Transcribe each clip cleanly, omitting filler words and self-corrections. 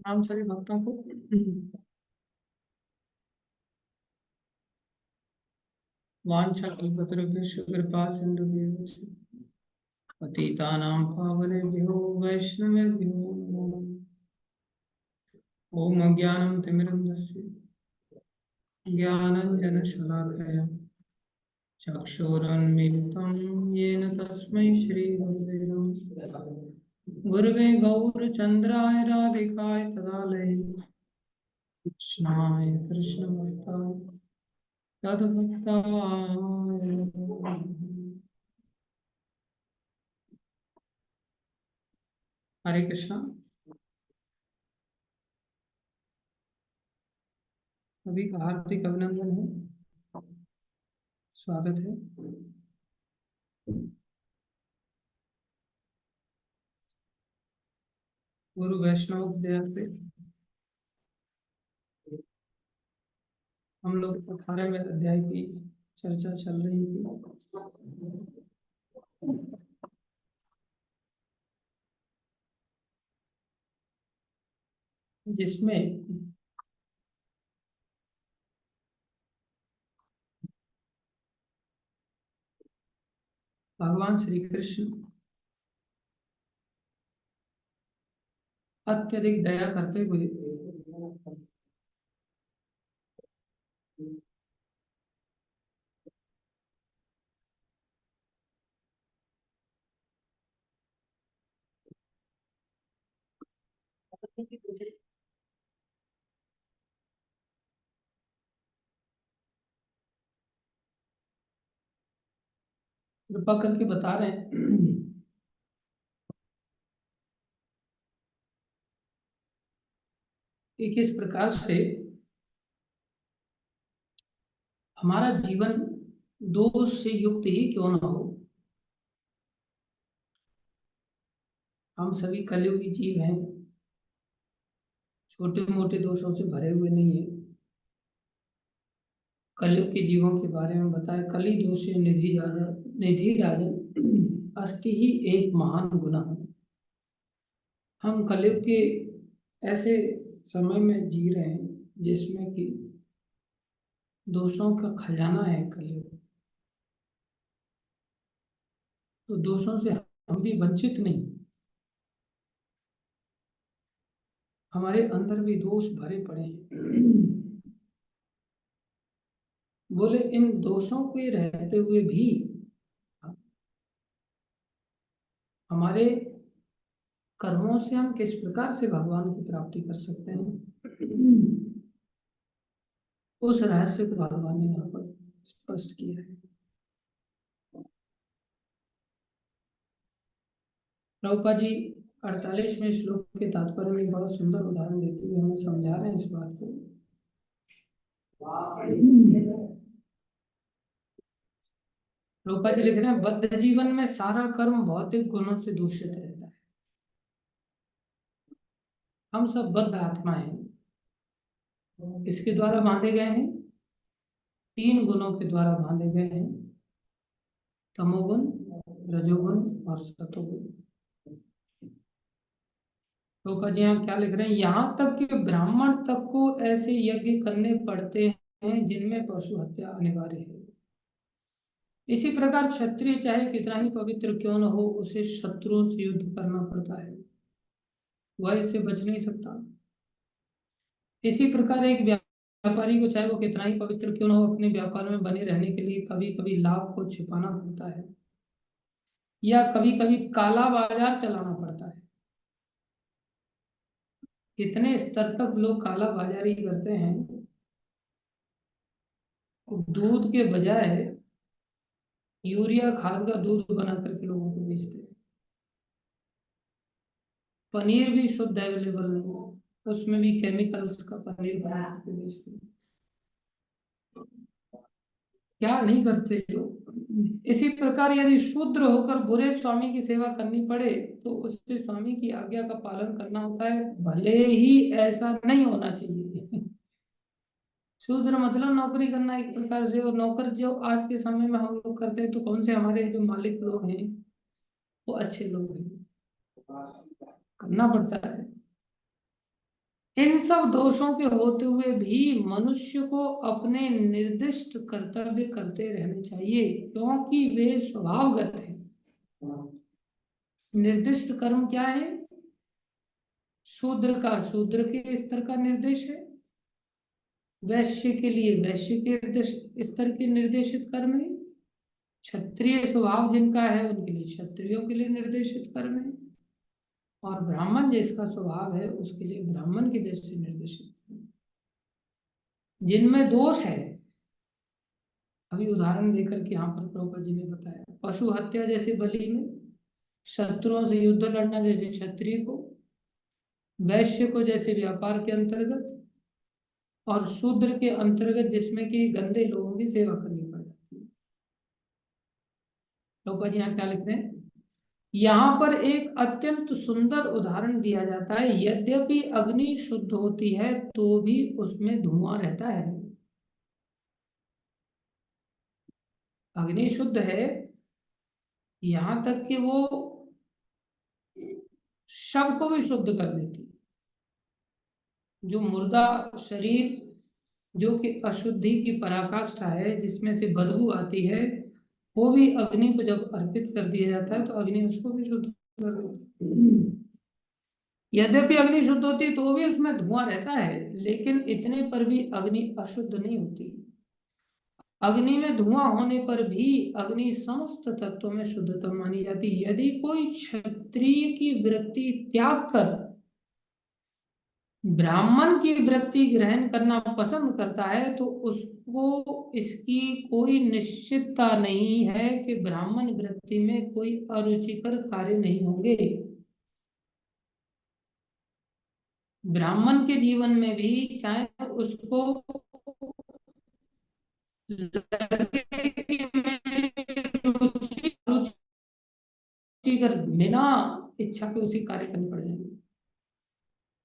हम सभी भक्तों को वाञ्छाकल्पतरुभ्यश्च कृपा सिन्धुभ्यः पतितानां पावनेभ्यो वैष्णवेभ्यो नमो नमः। ॐ अज्ञानं तिमिरन्धस्य ज्ञानाञ्जनशलाकया चक्षुरुन्मीलितं येन तस्मै श्रीगुरवे नमः। गुरवे गौरचन्द्राय राधिकाय तदालये कृष्णाय कृष्णभक्ताय तद्भक्ताय नमः। हरे कृष्णा। सभी का हार्दिक अभिनंदन है, स्वागत है। गुरु वैष्णव अध्याय पे हम लोग 18वें अध्याय की चर्चा चल रही थी, जिसमें भगवान श्री कृष्ण अत्यधिक दया करते हुए कृपा करके बता रहे हैं कि किस प्रकार से हमारा जीवन दोष से युक्त ही क्यों ना हो। हम सभी कलयुगी जीव हैं, छोटे मोटे दोषों से भरे हुए नहीं है। कलयुग के जीवों के बारे में बताया, कली दोषे निधि राजन अस्थि ही एक महान गुना। हम कलयुग के ऐसे समय में जी रहे हैं जिसमें कि दोषों का खजाना है कलयुग। तो दोषों से हम भी वंचित नहीं, हमारे अंदर भी दोष भरे पड़े हैं। बोले इन दोषों के रहते हुए भी हमारे कर्मों से हम किस प्रकार से भगवान की प्राप्ति कर सकते हैं, उस रहस्य को भगवान ने यहाँ पर स्पष्ट किया है। प्रभुपाद जी 48वें श्लोक के तात्पर्य में बहुत सुंदर उदाहरण देते हुए हमें समझा रहे हैं इस बात को। प्रभुपाद जी लिख रहे हैं, बद्ध जीवन में सारा कर्म भौतिक गुणों से दूषित रहता है। हम सब बद्ध आत्मा हैं, किसके द्वारा बांधे गए हैं? 3 गुणों के द्वारा बांधे गए हैं, तमोगुण, रजोगुण और सतोगुण। प्रभुपाद जी यहाँ क्या लिख रहे हैं, यहाँ तक कि ब्राह्मण तक को ऐसे यज्ञ करने पड़ते हैं जिनमें पशु हत्या अनिवार्य है। इसी प्रकार क्षत्रिय चाहे कितना ही पवित्र क्यों न हो, उसे शत्रुओं से युद्ध करना पड़ता है, वह इससे बच नहीं सकता। इसी प्रकार एक व्यापारी को चाहे वो कितना ही पवित्र क्यों न हो, अपने व्यापार में बने रहने के लिए कभी कभी लाभ को छिपाना पड़ता है या कभी कभी काला बाजार चलाना पड़ता है। कितने स्तर तक लोग काला बाजारी करते हैं, दूध के बजाय यूरिया खाद का दूध बना करके लोगों को बेचते हैं। पनीर भी शुद्ध अवेलेबल नहीं है, उसमें भी केमिकल्स का पनीर बना करके बेचते हैं। क्या नहीं करते लोग। इसी प्रकार यदि शूद्र होकर बुरे स्वामी की सेवा करनी पड़े तो उससे स्वामी की आज्ञा का पालन करना होता है, भले ही ऐसा नहीं होना चाहिए। शूद्र मतलब नौकरी करना एक प्रकार से, और नौकर जो आज के समय में हम लोग करते हैं, तो कौन से हमारे जो मालिक लोग हैं वो अच्छे लोग हैं, करना पड़ता है। इन सब दोषों के होते हुए भी मनुष्य को अपने निर्दिष्ट कर्तव्य करते रहने चाहिए, क्योंकि वे स्वभावगत हैं। निर्दिष्ट कर्म क्या है? शूद्र का शूद्र के स्तर का निर्देश है, वैश्य के लिए वैश्य के स्तर के निर्देशित कर्म है, क्षत्रिय स्वभाव जिनका है उनके लिए क्षत्रियों के लिए निर्देशित कर्म है, और ब्राह्मण जिसका स्वभाव है उसके लिए ब्राह्मण के जैसे निर्देशित कर्म। जिनमें दोष है, अभी उदाहरण देकर के यहाँ पर प्रभुपाद जी ने बताया, पशु हत्या जैसे बलि में, शत्रुओं से युद्ध लड़ना जैसे क्षत्रिय को, वैश्य को जैसे व्यापार के अंतर्गत, और शूद्र के अंतर्गत जिसमें कि गंदे लोगों की सेवा करनी पड़ जाती है। प्रभुपाद जी यहाँ क्या लिख रहे हैं? यहाँ पर एक अत्यंत सुंदर उदाहरण दिया जाता है, यद्यपि अग्नि शुद्ध होती है तो भी उसमें धुआं रहता है। अग्नि शुद्ध है, यहां तक कि वो शव को भी शुद्ध कर देती है। जो मुर्दा शरीर, जो कि अशुद्धि की पराकाष्ठा है, जिसमें से बदबू आती है, वो भी अग्नि को जब अर्पित कर दिया जाता है तो अग्नि उसको भी शुद्ध कर देती है। यद्यपि अग्नि शुद्ध होती तो भी उसमें धुआं रहता है, लेकिन इतने पर भी अग्नि अशुद्ध नहीं होती। अग्नि में धुआं होने पर भी अग्नि समस्त तत्वों में शुद्धतम मानी जाती है। यदि कोई क्षत्रिय की वृत्ति त्याग कर ब्राह्मण की वृत्ति ग्रहण करना पसंद करता है तो उसको इसकी कोई निश्चितता नहीं है कि ब्राह्मण वृत्ति में कोई अरुचिकर कार्य नहीं होंगे। ब्राह्मण के जीवन में भी चाहे उसको लगे कि मैं रुचिकर बिना इच्छा के उसी कार्य करने पड़ जाएंगे।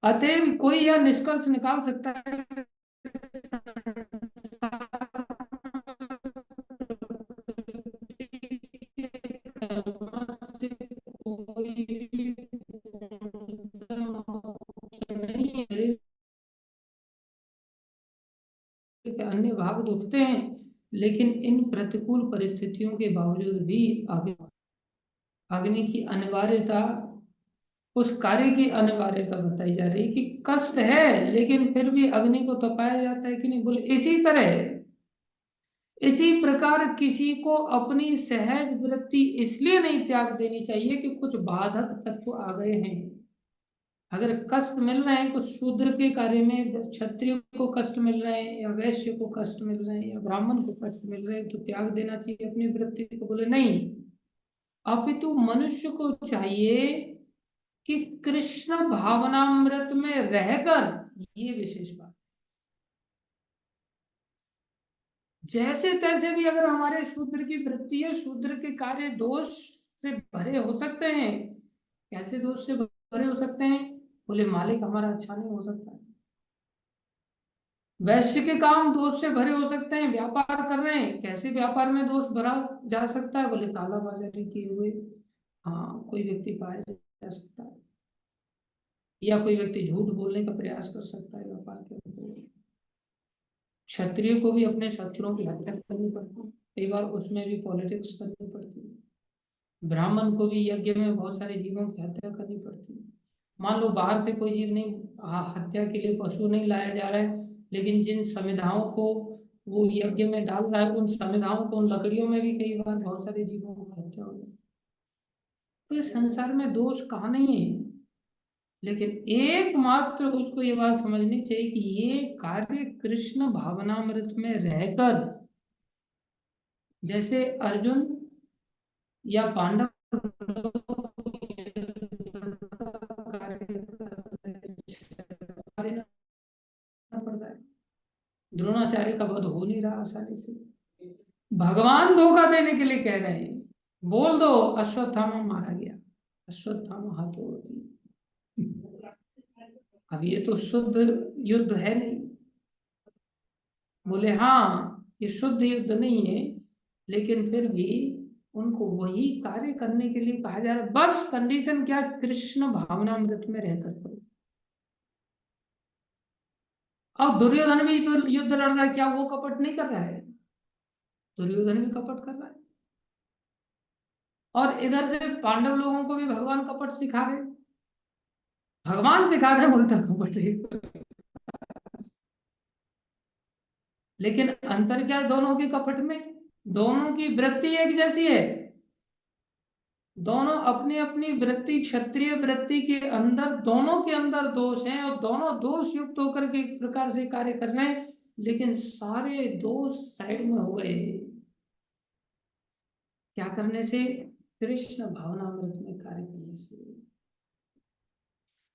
अतएव कोई यह निष्कर्ष निकाल सकता है के अन्य भाग दुखते हैं, लेकिन इन प्रतिकूल परिस्थितियों के बावजूद भी अग्नि की अनिवार्यता, उस कार्य की अनिवार्यता बताई जा रही है कि कष्ट है लेकिन फिर भी अग्नि को तपाया जाता है कि नहीं। बोले इसी प्रकार किसी को अपनी सहज वृत्ति इसलिए नहीं त्याग देनी चाहिए कि कुछ बाधक तत्व आ गए हैं। अगर कष्ट मिल रहे हैं कुछ शूद्र के कार्य में, क्षत्रिय को कष्ट मिल रहे हैं या वैश्य को कष्ट मिल रहे हैं या ब्राह्मण को कष्ट मिल रहे हैं, तो त्याग देना चाहिए अपनी वृत्ति को। बोले नहीं, अपितु मनुष्य को चाहिए कि कृष्ण भावनामृत में रहकर, ये विशेष बात, जैसे तैसे भी अगर हमारे शूद्र की वृत्ति है, शूद्र के कार्य दोष से भरे हो सकते हैं। कैसे दोष से भरे हो सकते हैं? बोले मालिक हमारा अच्छा नहीं हो सकता है। वैश्य के काम दोष से भरे हो सकते हैं, व्यापार कर रहे हैं, कैसे व्यापार में दोष भरा जा सकता है? बोले कालाबाजारी किए हुए, हाँ, कोई व्यक्ति पाया जा सकता है, या कोई व्यक्ति झूठ बोलने का प्रयास कर सकता है व्यापार के अंदर। क्षत्रिय को भी अपने शत्रुओं की हत्या करनी पड़ती है, कई बार उसमें भी पॉलिटिक्स करनी पड़ती है। ब्राह्मण को भी यज्ञ में बहुत सारे जीवों की हत्या करनी पड़ती है। मान लो बाहर से कोई जीव नहीं, हत्या के लिए पशु नहीं लाया जा रहा है, लेकिन जिन समिधाओं को वो यज्ञ में डाल रहा है, उन समिधाओं को, उन लकड़ियों में भी कई बार बहुत सारे जीवों की हत्या हो जाती है। तो इस संसार में दोष कहाँ नहीं है, लेकिन एकमात्र उसको ये बात समझनी चाहिए कि ये कार्य कृष्ण भावनामृत में रहकर, जैसे अर्जुन या पांडव देना पड़ता है। द्रोणाचार्य का वध हो नहीं रहा आसानी से, भगवान धोखा देने के लिए कह रहे हैं, बोल दो अश्वत्थामा मारा गया, अश्वत्थामा हाथों। अब ये तो शुद्ध युद्ध है नहीं। बोले हाँ, ये शुद्ध युद्ध नहीं है, लेकिन फिर भी उनको वही कार्य करने के लिए कहा जा रहा है। बस कंडीशन क्या? कृष्ण भावनामृत में रहकर करो। अब दुर्योधन भी तो युद्ध लड़ रहा है, क्या वो कपट नहीं कर रहा है? दुर्योधन भी कपट कर रहा है। और इधर से पांडव लोगों को भी भगवान कपट सिखा रहे हैं। भगवान सिखा रहे हैं उल्टा कपट ही। लेकिन अंतर क्या है दोनों के कपट में? दोनों की वृत्ति एक जैसी है। दोनों अपनी अपनी वृत्ति, क्षत्रिय वृत्ति के अंदर, दोनों के अंदर दोष हैं और दोनों दोष युक्त होकर के एक प्रकार से कार्य कर रहे हैं। लेकिन सारे दोष साइड में हो गए। क्या करने से? कृष्ण भावनामृत में कार्य करने से।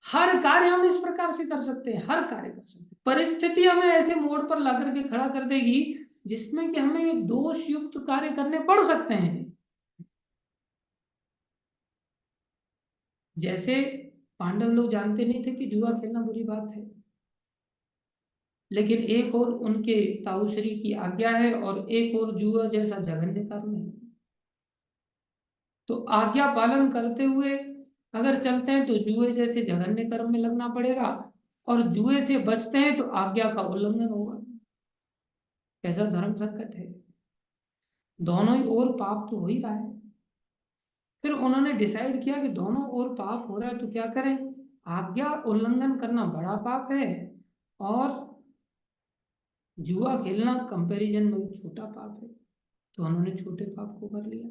हर कार्य हम इस प्रकार से कर सकते हैं, हर कार्य कर सकते हैं। परिस्थिति हमें ऐसे मोड़ पर ला करके खड़ा कर देगी जिसमें कि हमें दोष युक्त कार्य करने पड़ सकते हैं। जैसे पांडव लोग जानते नहीं थे कि जुआ खेलना बुरी बात है, लेकिन एक और उनके ताऊश्री की आज्ञा है और एक और जुआ जैसा जघन्य कर्म है। तो आज्ञा पालन करते हुए अगर चलते हैं तो जुए जैसे जघन्य कर्म में लगना पड़ेगा, और जुए से बचते हैं तो आज्ञा का उल्लंघन होगा। कैसा धर्म संकट है! दोनों ही ओर पाप तो हो ही रहा है। फिर उन्होंने डिसाइड किया कि दोनों ओर पाप हो रहा है तो क्या करें? आज्ञा उल्लंघन करना बड़ा पाप है और जुआ खेलना कंपैरिजन में छोटा पाप है। तो उन्होंने छोटे पाप को कर लिया।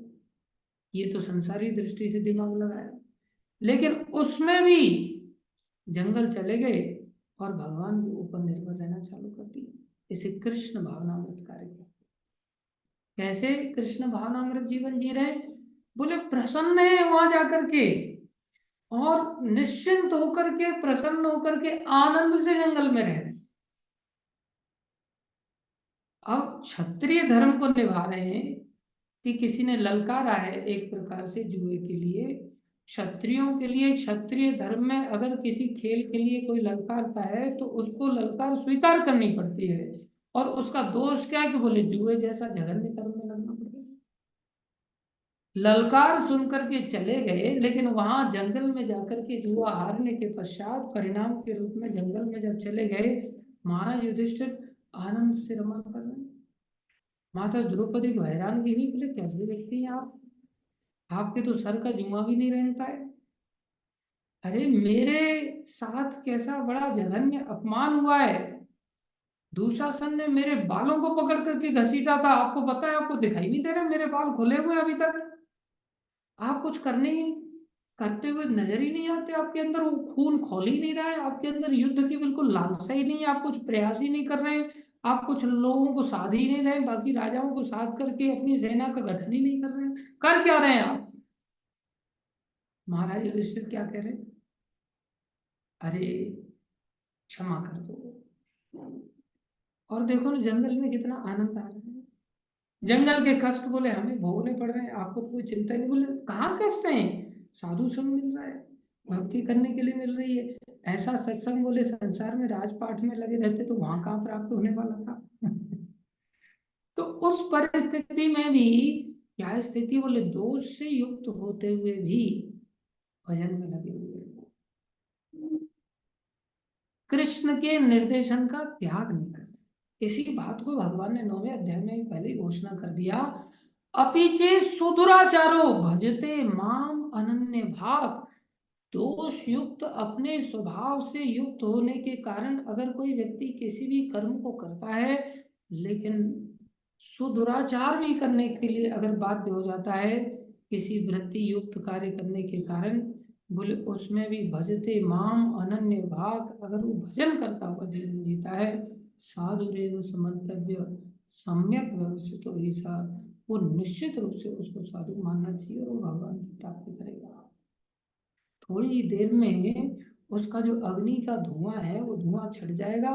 ये तो संसारी दृष्टि से दिमाग लगाया, लेकिन उसमें भी जंगल चले गए और भगवान के ऊपर निर्भर रहना चालू कर दिया। इसे कृष्ण भावनामृत कार्य किया। कैसे कृष्ण भावनामृत जीवन जी रहे? बोले प्रसन्न है वहां जाकर के, और निश्चिंत होकर के, प्रसन्न होकर के, आनंद से जंगल में रह रहे। अब क्षत्रिय धर्म को निभा रहे हैं कि किसी ने ललकारा है एक प्रकार से जुए के लिए। क्षत्रियों के लिए, क्षत्रिय धर्म में अगर किसी खेल के लिए कोई ललकारता है तो उसको ललकार स्वीकार करनी पड़ती है। और उसका दोष क्या है कि बोले जुए जैसा जघन्य कर्म में लगना पड़ेगा। ललकार सुन करके चले गए, लेकिन वहां जंगल में जाकर के जुआ हारने के पश्चात परिणाम के रूप में जंगल में जब चले गए, महाराज युधिष्ठिर आनंद से रमा कर रहे। माता द्रौपदी को हैरान की नहीं, बोले कैसे व्यक्ति हैं आप? आपके तो सर का जुआ भी नहीं रहता है। अरे मेरे साथ कैसा बड़ा जघन्य अपमान हुआ है! दुशासन ने मेरे बालों को पकड़ करके घसीटा था। आपको पता है? आपको दिखाई नहीं दे रहा मेरे बाल खुले हुए अभी तक? आप कुछ करने ही करते हुए नजर ही नहीं आते। आपके अंदर वो खून खौल ही नहीं रहा है। आपके अंदर युद्ध की बिल्कुल लालसा ही नहीं है। आप कुछ प्रयास ही नहीं कर रहे हैं। आप कुछ लोगों को साध ही नहीं रहे, बाकी राजाओं को साध करके अपनी सेना का गठन ही नहीं कर रहे हैं। कर क्या रहे हैं आप? महाराज युधिष्ठिर क्या कह रहे हैं? अरे क्षमा कर दो। और देखो ना जंगल में कितना आनंद आ रहा है। जंगल के कष्ट बोले हमें भोगने पड़ रहे हैं, आपको कोई चिंता नहीं। बोले कहाँ कष्ट है? साधु संग मिल रहा है, भक्ति करने के लिए मिल रही है। ऐसा सत्संग बोले संसार में राजपाट में लगे रहते तो वहां कहाँ प्राप्त होने वाला था। तो उस परिस्थिति में भी क्या स्थिति? बोले दोष से युक्त होते हुए भी भजन में लगे हुए हैं। कृष्ण के निर्देशन का त्याग नहीं कर। इसी बात को भगवान ने 9वें अध्याय में पहले ही घोषणा कर दिया। अपिचे सुदुराचारो भजते माम अनन्य भाव। दोष युक्त अपने स्वभाव से युक्त होने के कारण अगर कोई व्यक्ति किसी भी कर्म को करता है, लेकिन सुदुराचार भी करने के लिए अगर बाध्य हो जाता है किसी वृत्ति युक्त कार्य करने के कारण, बोले उसमें भी भजते माम अनन्य भाग, अगर वो भजन करता हुआ जीवन जीता है, साधु रेव समन्तव्य सम्यक व्यवस्थित तो ऐसा, वो निश्चित रूप से उसको साधु मानना चाहिए और वो भगवान की प्राप्ति करेगा। थोड़ी ही देर में उसका जो अग्नि का धुआं है वो धुआं छट जाएगा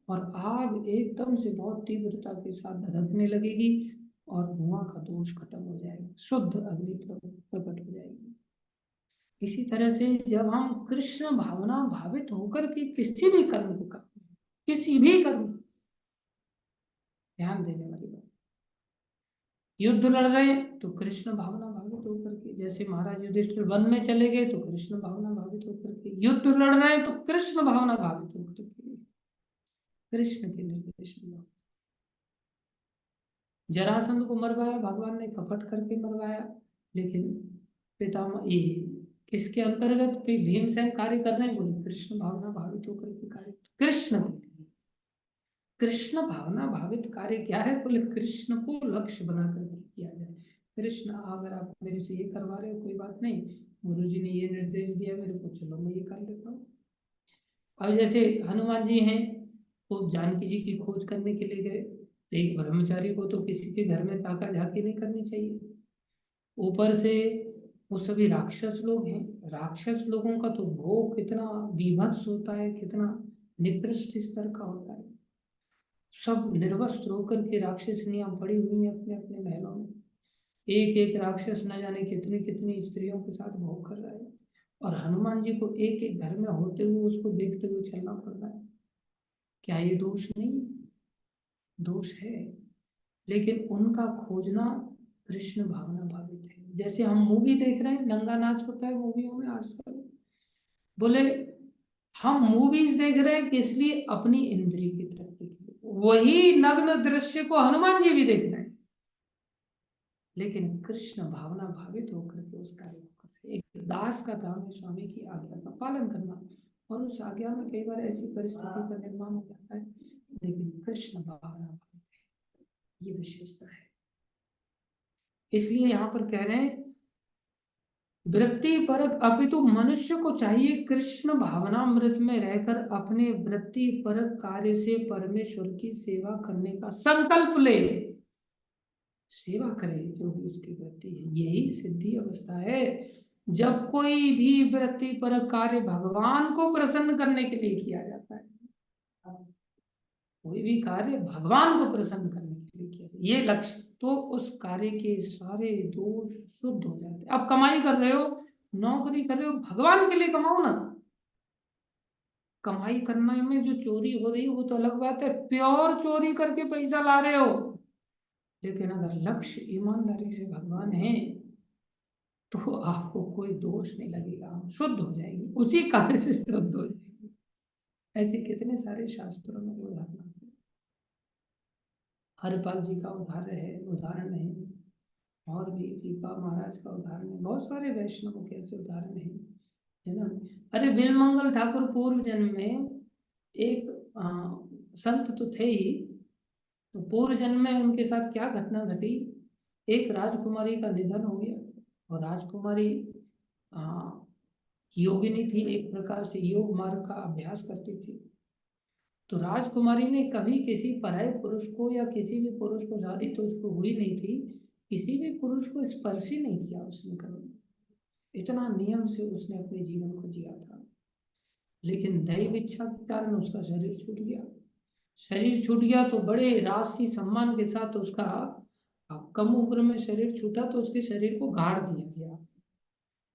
और आग एकदम से बहुत तीव्रता के साथ धधकने लगेगी और धुआं का दोष खत्म हो जाएगा, शुद्ध अग्नि प्रकट हो जाएगी। इसी तरह से जब हम कृष्ण भावना भावित होकर के किसी भी कर्म को करते हैं, किसी भी कर्म, ध्यान देने वाली बात, युद्ध लड़ रहे हैं तो कृष्ण भावना भावित होकर के, जैसे महाराज युधिष्ठिर वन में चले गए तो कृष्ण भावना भावित होकर के, युद्ध लड़ रहे हैं तो कृष्ण भावना भावित होकर के, कृष्ण के निर्देश में। जरासंध को मरवाया भगवान ने, कपट करके मरवाया, लेकिन पितामह ये किसके अंतर्गत भीमसेन कार्य कर रहे हैं? बोले कृष्ण भावना भावित होकर के कार्य, कृष्ण के लिए। कृष्ण भावना भावित कार्य क्या है? बोले कृष्ण को लक्ष्य बना करके किया जाए। कृष्ण अगर आप मेरे से ये करवा रहे हो कोई बात नहीं, गुरुजी ने ये निर्देश दिया मेरे को, चलो मैं ये कर लेता हूँ। अब जैसे हनुमान जी हैं, वो जानकी जी की खोज करने के लिए गए, तो एक ब्रह्मचारी को तो किसी के घर में ताका झाकी नहीं करनी चाहिए। ऊपर से वो सभी राक्षस लोग हैं, राक्षस लोगों का तो भोग कितना बीभत्स होता है, कितना निकृष्ट स्तर का होता है। सब निर्वस्त्र होकर के राक्षसनियां पड़ी हुई हैं अपने अपने महलों में। एक एक राक्षस न जाने कितनी कितनी स्त्रियों के साथ भोग कर रहा है, और हनुमान जी को एक एक घर में होते हुए उसको देखते हुए चलना पड़ रहा है। क्या ये दोष नहीं? दोष है, लेकिन उनका खोजना कृष्ण भावना भावित है। जैसे हम मूवी देख रहे हैं, नंगा नाच होता है मूवियों में आजकल, बोले हम मूवीज देख रहे हैं किस लिए? अपनी इंद्रिय की तृप्ति के लिए। वही नग्न दृश्य को हनुमान जी भी देख रहे हैं, लेकिन कृष्ण भावना भावित होकर के उस कार्य को कर रहे हैं। एक दास का काम है स्वामी की आज्ञा का पालन करना, और उस आज्ञा में कई बार ऐसी परिस्थिति का निर्माण हो जाता है, लेकिन कृष्ण भावना भावित है, ये विशेषता है। इसलिए यहाँ पर कह रहे हैं वृत्ति परक अपितु मनुष्य को चाहिए कृष्ण भावनामृत में रहकर अपने वृत्ति परक कार्य से परमेश्वर की सेवा करने का संकल्प ले। सेवा करे जो भी उसकी वृत्ति है, यही सिद्धि अवस्था है। जब कोई भी वृत्ति परक कार्य भगवान को प्रसन्न करने के लिए किया जाता है, कोई भी कार्य भगवान को प्रसन्न करने के लिए किया जाता है, ये लक्ष्य, तो उस कार्य के सारे दोष शुद्ध हो जाते हैं। अब कमाई कर रहे हो, नौकरी कर रहे हो, भगवान के लिए कमाओ ना। कमाई करने में जो चोरी हो रही है वो तो अलग बात है, प्योर चोरी करके पैसा ला रहे हो, लेकिन अगर लक्ष्य ईमानदारी से भगवान है तो आपको कोई दोष नहीं लगेगा, आप शुद्ध हो जाएंगे, उसी कार्य से शुद्ध हो जाएंगे। ऐसे कितने सारे शास्त्रों में उदाहरण हैं। हरिपाल जी का उदाहरण है, और भी पीपा महाराज का उदाहरण है, बहुत सारे वैष्णवों के ऐसे उदाहरण है ना। अरे बिलमंगल ठाकुर पूर्व जन्म में एक संत तो थे ही, तो पूर्व जन्म में उनके साथ क्या घटना घटी? एक राजकुमारी का निधन हो गया, और राजकुमारी योगिनी थी, एक प्रकार से योग मार्ग का अभ्यास करती थी। तो राजकुमारी ने कभी किसी पराये पुरुष को या किसी भी पुरुष को, शादी तो उसको हुई नहीं थी, किसी भी पुरुष को स्पर्श ही नहीं किया उसने कभी। इतना नियम से उसने अपने जीवन को जिया था, लेकिन दैव इच्छा के कारण उसका शरीर छूट गया। शरीर छूट गया तो बड़े राजसी सम्मान के साथ उसका, कम उम्र में शरीर छूटा तो उसके शरीर को गाड़ दिया गया।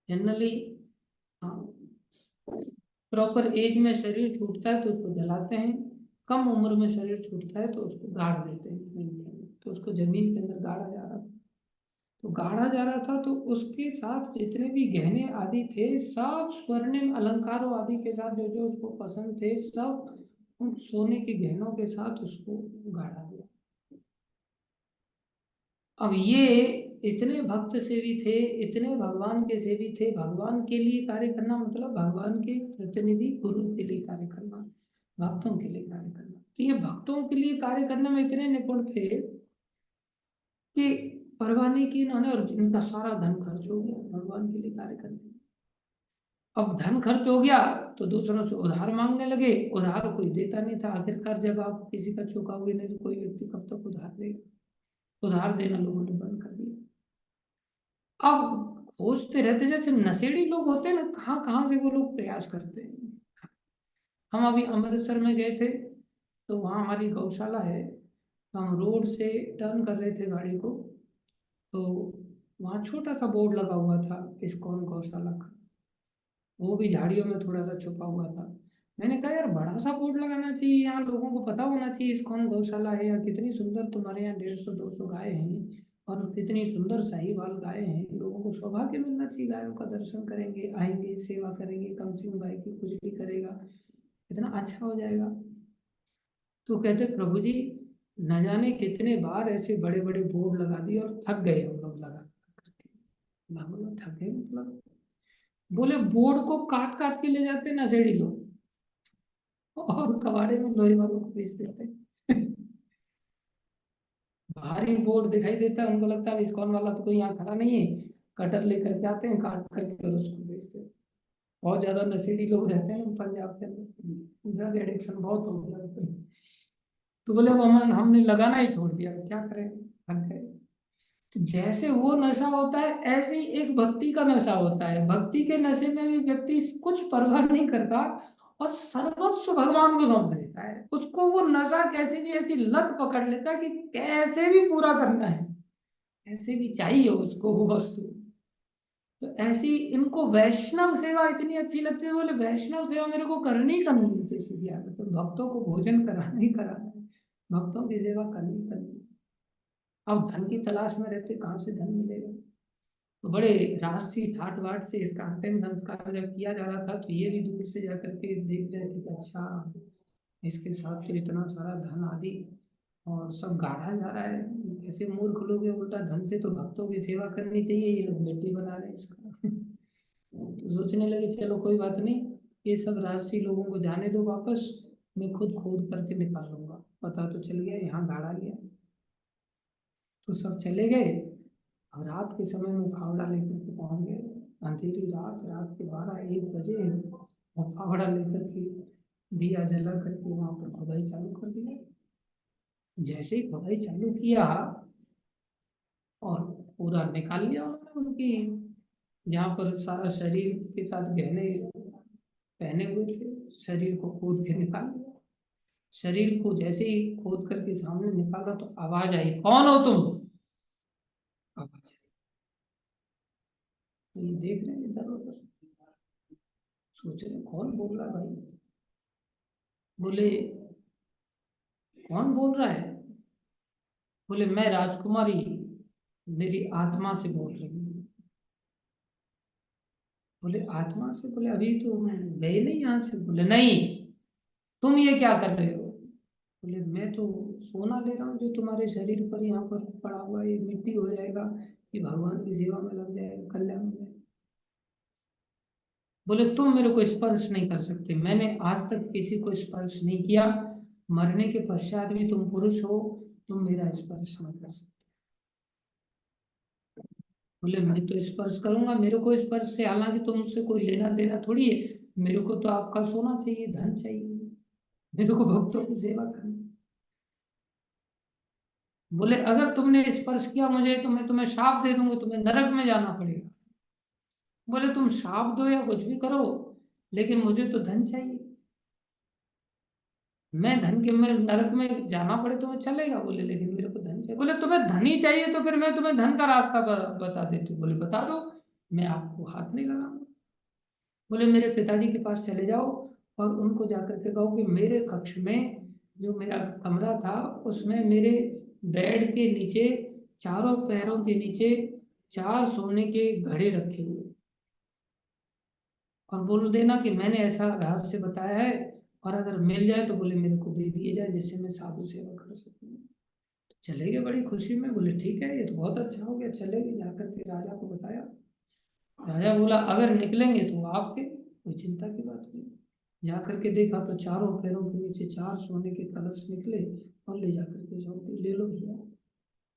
जनरली प्रॉपर एज में शरीर छूटता है तो उसको जलाते हैं, कम उम्र में शरीर छूटता है तो उसको गाड़ देते हैं जमीन के अंदर। तो उसको जमीन के अंदर गाड़ा जा रहा था, तो गाड़ा जा रहा था तो उसके साथ जितने भी गहने आदि थे, सब स्वर्णिम अलंकारों आदि के साथ, जो जो उसको पसंद थे, सब उन सोने के गहनों के साथ उसको गाड़ा गया। अब ये इतने भक्त सेवी थे, इतने भगवान के सेवी थे। भगवान के लिए कार्य करना मतलब भगवान के प्रतिनिधि गुरु के लिए कार्य करना, भक्तों के लिए कार्य करना। तो ये भक्तों के लिए कार्य करने में इतने निपुण थे कि परवाह नहीं की इन्होंने, और इनका सारा धन खर्च हो गया भगवान के लिए कार्य करने में। अब धन खर्च हो गया तो दूसरों से उधार मांगने लगे, उधार कोई देता नहीं था। आखिरकार जब आप किसी का चुकाओगे नहीं तो कोई व्यक्ति कब तक उधार देगा? उधार देना लोगों ने बंद कर दिया। अब खोजते रहते, जैसे नशेड़ी लोग होते हैं ना, कहाँ कहाँ से वो लोग प्रयास करते हैं। हम अभी अमृतसर में गए थे, तो वहाँ हमारी गौशाला है, तो हम रोड से टर्न कर रहे थे गाड़ी को, तो वहाँ छोटा सा बोर्ड लगा हुआ था इस्कॉन गौशाला का, वो भी झाड़ियों में थोड़ा सा छुपा हुआ था। मैंने कहा यार बड़ा सा बोर्ड लगाना चाहिए, यहाँ लोगों को पता होना चाहिए इस्कॉन गौशाला है, या कितनी सुंदर तुम्हारे यहाँ 150-200 गाय हैं, और कितनी सुंदर साहीवाल गाय हैं। लोगों को सौभाग्य मिलना चाहिए, गायों का दर्शन करेंगे, आएंगे, सेवा करेंगे, कम से कम गाय की पूजनी करेगा, इतना अच्छा हो जाएगा। तो कहते प्रभु जी न जाने कितने बार ऐसे बड़े बड़े बोर्ड लगा दिए और थक गए हम लोग लगा करके। मैं बोला थक गए मतलब? बोले बोर्ड को काट काट के ले जाते नशेड़ी लोग और कबाड़े में लोहे वालों को बेच देते। भारी बोर्ड दिखाई देता है, उनको लगता है इस्कॉन वाला तो कोई यहाँ खड़ा नहीं है, कटर लेकर के आते हैं, काट करके और उसको बेचते हैं। बहुत ज्यादा नशेड़ी लोग रहते हैं पंजाब के अंदर, ड्रग एडिक्शन बहुत हो गया। तो बोले वो हमने लगाना ही छोड़ दिया, क्या करें, थक गए। तो जैसे वो नशा होता है ऐसे ही एक भक्ति का नशा होता है। भक्ति के नशे में भी व्यक्ति कुछ परवाह नहीं करता और सर्वस्व भगवान को सौंप देता है। उसको वो नशा कैसे भी ऐसी लत पकड़ लेता है कि कैसे भी पूरा करना है, ऐसे भी चाहिए उसको वो वस्तु। तो ऐसी इनको वैष्णव सेवा इतनी अच्छी लगती है, बोले वैष्णव सेवा मेरे को करनी ही करनी है। जैसे भी आदत तो भक्तों को भोजन कराना ही कराना है, भक्तों की सेवा करनी करनी। अब धन की तलाश में रहते, कहाँ से धन मिलेगा? तो बड़े राशि ठाट बाट से इसका अंतिम संस्कार जब किया जा रहा था तो ये भी दूर से जाकर के देख रहे थे कि अच्छा इसके साथ तो इतना सारा धन आदि और सब गाढ़ा जा रहा है। ऐसे मूर्ख लोग हैं, उल्टा धन से तो भक्तों की सेवा करनी चाहिए, ये लोग मिट्टी बना रहे हैं इसका। तो सोचने लगे चलो कोई बात नहीं, ये सब राशि लोगों को जाने दो वापस, मैं खुद खोद करके निकाल लूंगा। पता तो चल गया यहाँ गाड़ा गया। तो सब चले गए और रात के समय में फावड़ा लेकर के पहुंच गए। अंधेरी रात, रात के 12-1 बजे, और फावड़ा लेकर के दिया जला करके वहां पर खुदाई चालू कर दिया। जैसे ही खुदाई चालू किया और पूरा निकाल लिया उन्होंने उनकी, जहाँ पर सारा शरीर के साथ गहने पहने हुए थे, शरीर को खोद के निकाल लिया। शरीर को जैसे ही खोद करके सामने निकाला तो आवाज आई, कौन हो तुम? आवाज आई। तो ये देख रहे हैं इधर उधर, सोच रहे कौन बोल रहा है भाई। बोले कौन बोल रहा है? बोले मैं राजकुमारी, मेरी आत्मा से बोल रही हूँ। बोले आत्मा से? बोले अभी तो गए नहीं यहाँ से। बोले नहीं, तुम ये क्या कर रहे हो? बोले मैं तो सोना ले रहा हूँ जो तुम्हारे शरीर पर यहाँ पर पड़ा हुआ है, ये मिट्टी हो जाएगा, ये भगवान की सेवा में लग जाएगा, कल्याण में। बोले तुम मेरे को स्पर्श नहीं कर सकते, मैंने आज तक किसी को स्पर्श नहीं किया, मरने के पश्चात भी तुम पुरुष हो, तुम मेरा स्पर्श नहीं कर सकते। बोले मैं तो स्पर्श करूंगा, मेरे को स्पर्श से हालांकि तुमसे कोई लेना देना थोड़ी है, मेरे को तो आपका सोना चाहिए, धन चाहिए, मेरे को भक्तों की सेवा करनी। बोले अगर तुमने स्पर्श किया मुझे तो मैं तुम्हें श्राप दे दूंगा, तुम्हें नरक में जाना पड़ेगा। बोले तुम श्राप दो या कुछ भी करो, लेकिन मुझे तो धन चाहिए। मैं धन के, मैं नरक में जाना पड़े तो मैं चलेगा। बोले लेकिन मेरे को धन चाहिए। बोले तुम्हें धन ही चाहिए तो फिर मैं तुम्हें धन का रास्ता बता देती हूँ। बोले बता दो, मैं आपको हाथ नहीं लगाऊंगा। बोले मेरे पिताजी के पास चले जाओ और उनको जाकर के कहो कि मेरे कक्ष में जो मेरा कमरा था उसमें मेरे बेड के नीचे, चारों पैरों के नीचे 4 सोने के घड़े रखे हुए, और बोल देना कि मैंने ऐसा रहस्य बताया है, और अगर मिल जाए तो बोले मेरे को दे दिए जाए, जिससे मैं साधु सेवा कर सकूँ। तो चले गए बड़ी खुशी में। बोले ठीक है, ये तो बहुत अच्छा हो गया। चले गए, जाकर के राजा को बताया। राजा बोला अगर निकलेंगे तो आपके, कोई चिंता की बात नहीं। जा करके देखा तो चारों पैरों के नीचे 4 सोने के कलश निकले, और ले जाकर के सौंप दिए, ले लो भैया,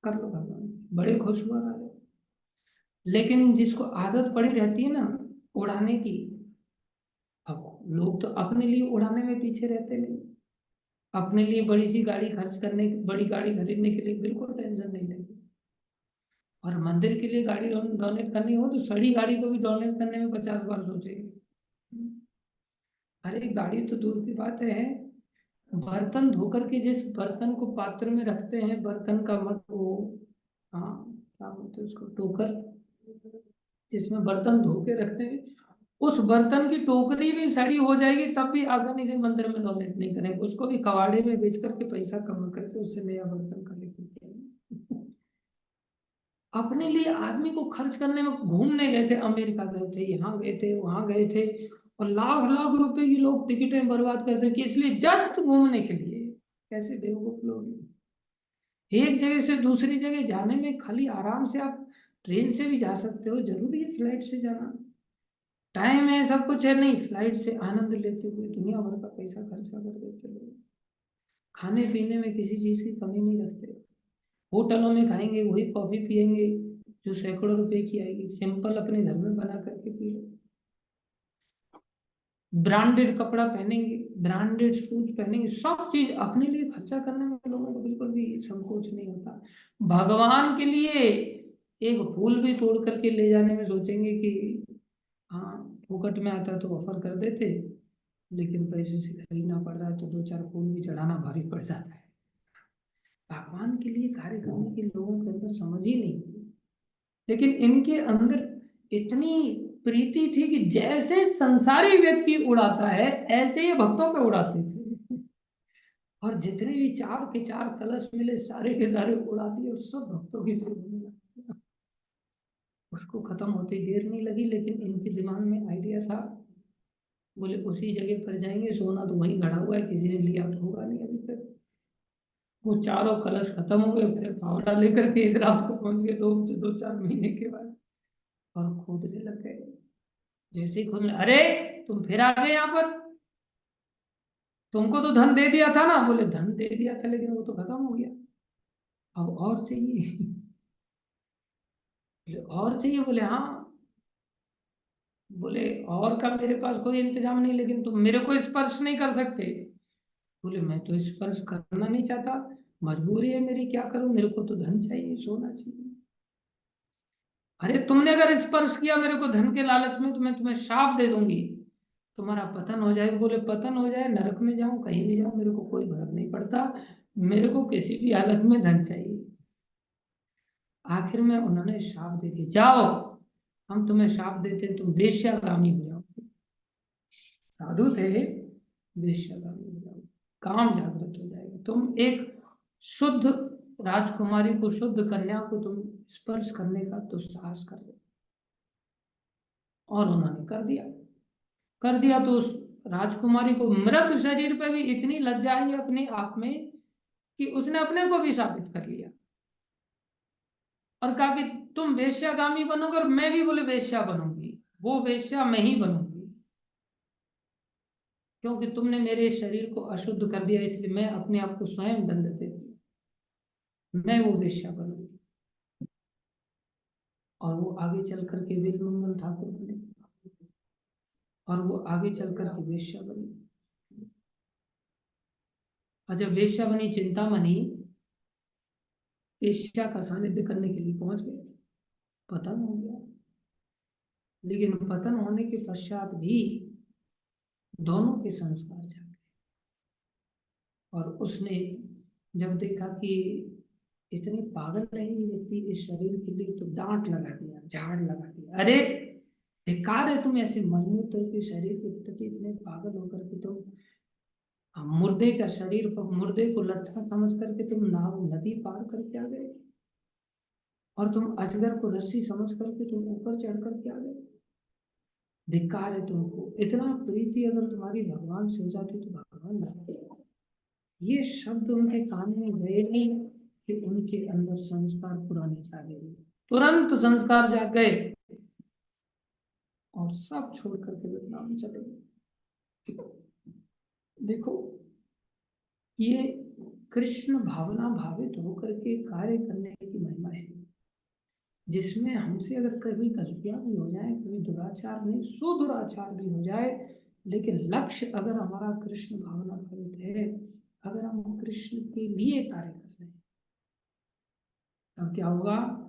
कर लो भगवान से। बड़े खुश हुआ राजा। लेकिन जिसको आदत पड़ी रहती है ना उड़ाने की, अब लोग तो अपने लिए उड़ाने में पीछे रहते नहीं, अपने लिए बड़ी सी गाड़ी खर्च करने, बड़ी गाड़ी खरीदने के लिए बिल्कुल टेंशन नहीं लेंगे। और मंदिर के लिए गाड़ी डोनेट करनी हो तो सड़ी गाड़ी को भी डोनेट करने में 50 बार सोचेंगे। अरे गाड़ी तो दूर की बात है, बर्तन धोकर के जिस बर्तन को पात्र में रखते हैं, बर्तन का मत वो, हाँ क्या बोलते हैं उसको, टोकर, जिसमें बर्तन धो के रखते हैं, उस बर्तन की टोकरी भी सड़ी हो जाएगी तब भी आसानी से मंदिर में डोनेट नहीं करेंगे, उसको भी कबाड़े में बेच करके पैसा कमा करके उससे नया बर्तन कर लेके आएंगे। अपने लिए आदमी को खर्च करने में, घूमने गए थे, अमेरिका गए थे, यहाँ गए थे, वहां गए थे, और लाख लाख रुपए की लोग टिकटें बर्बाद करते कि इसलिए जस्ट घूमने के लिए। कैसे बेवकूफ लोग हैं। एक जगह से दूसरी जगह जाने में खाली आराम से आप ट्रेन से भी जा सकते हो, जरूरी है फ्लाइट से जाना? टाइम है, सब कुछ है, नहीं फ्लाइट से आनंद लेते हुए दुनिया भर का पैसा खर्चा कर देते लोग। खाने पीने में किसी चीज की कमी नहीं रखते। होटलों में खाएंगे वही कॉफी पियेंगे जो सैकड़ों रुपए की आएगी, सिंपल अपने घर में बना करके पी लो। ब्रांडेड कपड़ा पहनेंगे, ब्रांडेड शूज पहनेंगे, सब चीज अपने लिए खर्चा करने में लोगों को बिल्कुल भी संकोच नहीं होता। भगवान के लिए एक फूल भी तोड़ करके ले जाने में सोचेंगे कि हाँ फुकट में आता तो ऑफर कर देते, लेकिन पैसे से खरीदना पड़ रहा है तो दो चार फूल भी चढ़ाना भारी पड़ जाता है। भगवान के लिए कार्य करने के लोगों के अंदर समझ ही नहीं है। लेकिन इनके अंदर इतनी प्रीति थी कि जैसे संसारी व्यक्ति उड़ाता है ऐसे ये भक्तों पे उड़ाते थे। और जितने भी चार के चार कलश मिले सारे के सारे उड़ा दिए और सब भक्तों की सेवा में लगा दिया। उसको खत्म होते देर नहीं लगी, लेकिन इनके दिमाग में आइडिया था, बोले उसी जगह पर जाएंगे, सोना तो वहीं गड़ा हुआ है, किसी ने लिया तो होगा नहीं अभी तक। वो चारों कलश खत्म हो गए, फिर फावड़ा लेकर के एक रात को पहुंच गए, दो चार महीने के बाद, और खोदने लग गए। जैसे ही खोदने, अरे तुम फिर आ गए यहाँ पर, तुमको तो धन दे दिया था ना। बोले धन दे दिया था लेकिन वो तो खत्म हो गया, अब और चाहिए। बोले और चाहिए? बोले हाँ। बोले और का मेरे पास कोई इंतजाम नहीं, लेकिन तुम मेरे को स्पर्श नहीं कर सकते। बोले मैं तो स्पर्श करना नहीं चाहता, मजबूरी है मेरी, क्या करूं, मेरे को तो धन चाहिए, सोना चाहिए। अरे तुमने अगर स्पर्श किया मेरे को धन के लालच में तो मैं तुम्हें शाप दे दूंगी, तुम्हारा पतन हो जाएगा। बोले पतन हो जाए, नरक में जाऊं, कहीं भी जाऊं, मेरे को कोई फर्क नहीं पड़ता, मेरे को किसी भी हालत में धन चाहिए। आखिर में उन्होंने शाप दे दिया, जाओ हम तुम्हें शाप देते हैं, तुम वेश्यागामी हो जाओ। साधु थे, वेश्यागामी हो जाओ, काम जागृत हो जाएगा, तुम एक शुद्ध राजकुमारी को, शुद्ध कन्या को तुम स्पर्श करने का दुस्साहस कर लो। और उन्होंने कर दिया। कर दिया तो उस राजकुमारी को मृत शरीर पे भी इतनी लज्जा आई अपने आप में कि उसने अपने को भी साबित कर लिया और कहा कि तुम वेश्यागामी बनोगे और मैं भी बोले वेश्या बनूंगी, वो वेश्या मैं ही बनूंगी, क्योंकि तुमने मेरे शरीर को अशुद्ध कर दिया, इसलिए मैं अपने आप को स्वयं दंड देती हूँ, मैं वो वेश्या बनूंगी। और वो आगे चल करके वीरमंगल ठाकुर बने, और वो आगे चल करके वेश्या बनी। और जब वेश्या बनी, चिंतामणि वेश्या का सानिध्य करने के लिए पहुंच गए, पतन हो गया। लेकिन पतन होने के पश्चात भी दोनों के संस्कार जागे। और उसने जब देखा कि इतनी पागल नहीं व्यक्ति इस शरीर के लिए, तो डांट लगा दिया, झाड़ लगा दिया, अरे धिक्कार है तुम ऐसे मलमूत्र के शरीर के प्रति इतने पागल होकर के तुम मुर्दे का शरीर पर, मुर्दे को लट्ठा समझ करके तुम नाव नदी पार करके आ गए, और तुम अजगर को रस्सी समझ करके तुम ऊपर चढ़ करके आ गए। धिक्कार है तुमको, इतना प्रीति अगर तुम्हारी भगवान से हो जाती तो भगवान जाते। ये शब्द उनके कान में गए नहीं कि उनके अंदर संस्कार पुराने जागे, तुरंत संस्कार जाग गए और सब छोड़ करके विश्राम चले गए। देखो ये कृष्ण भावना भावित होकर के कार्य करने की महिमा है, जिसमें हमसे अगर कभी गलतियां भी हो जाए, कभी दुराचार नहीं सुदुराचार भी हो जाए, लेकिन लक्ष्य अगर हमारा कृष्ण भावना भावित है, अगर हम कृष्ण के लिए कार्य कर रहे हैं, अब क्या होगा?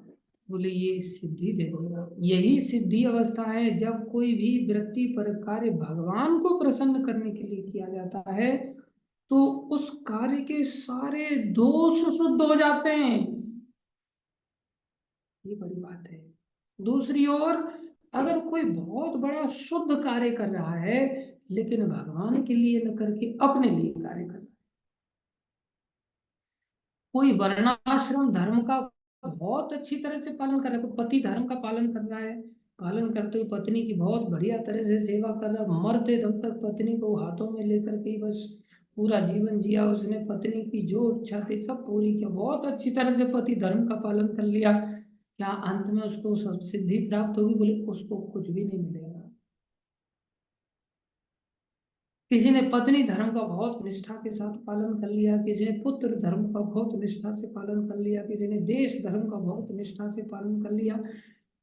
बोले ये सिद्धि दे देगा। यही सिद्धि अवस्था है जब कोई भी वृत्ति पर कार्य भगवान को प्रसन्न करने के लिए किया जाता है, तो उस कार्य के सारे दोष शुद्ध हो जाते हैं। ये बड़ी बात है। दूसरी ओर अगर कोई बहुत बड़ा शुद्ध कार्य कर रहा है, लेकिन भगवान के लिए न करके अपने लिए कार्य कर रहा है, कोई वर्णाश्रम धर्म का बहुत अच्छी तरह से पालन कर रहा है, कोई पति धर्म का पालन कर रहा है, पालन करते हुए पत्नी की बहुत बढ़िया तरह से सेवा कर रहा है, मरते दम तक पत्नी को हाथों में लेकर के ही बस पूरा जीवन जिया उसने, पत्नी की जो इच्छा थी सब पूरी किया, बहुत अच्छी तरह से पति धर्म का पालन कर लिया। क्या अंत में उसको सब सिद्धि प्राप्त होगी? बोले उसको कुछ भी नहीं मिलेगा। किसी ने पत्नी धर्म का बहुत निष्ठा के साथ पालन कर लिया, किसी ने पुत्र धर्म का बहुत निष्ठा से पालन कर लिया, किसी ने देश धर्म का बहुत निष्ठा से पालन कर लिया।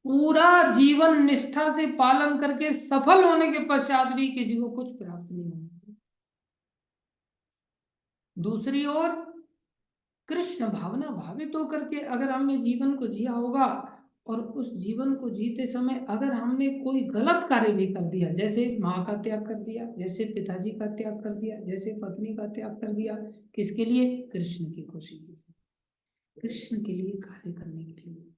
पूरा जीवन निष्ठा से पालन करके सफल होने के पश्चात भी किसी को कुछ प्राप्त नहीं होगा। दूसरी ओर कृष्ण भावना भावित होकर के अगर हमने जीवन को जिया होगा, और उस जीवन को जीते समय अगर हमने कोई गलत कार्य भी कर दिया, जैसे माँ का त्याग कर दिया, जैसे पिताजी का त्याग कर दिया, जैसे पत्नी का त्याग कर दिया, किसके लिए? कृष्ण की खुशी के लिए, कृष्ण के लिए कार्य करने के लिए।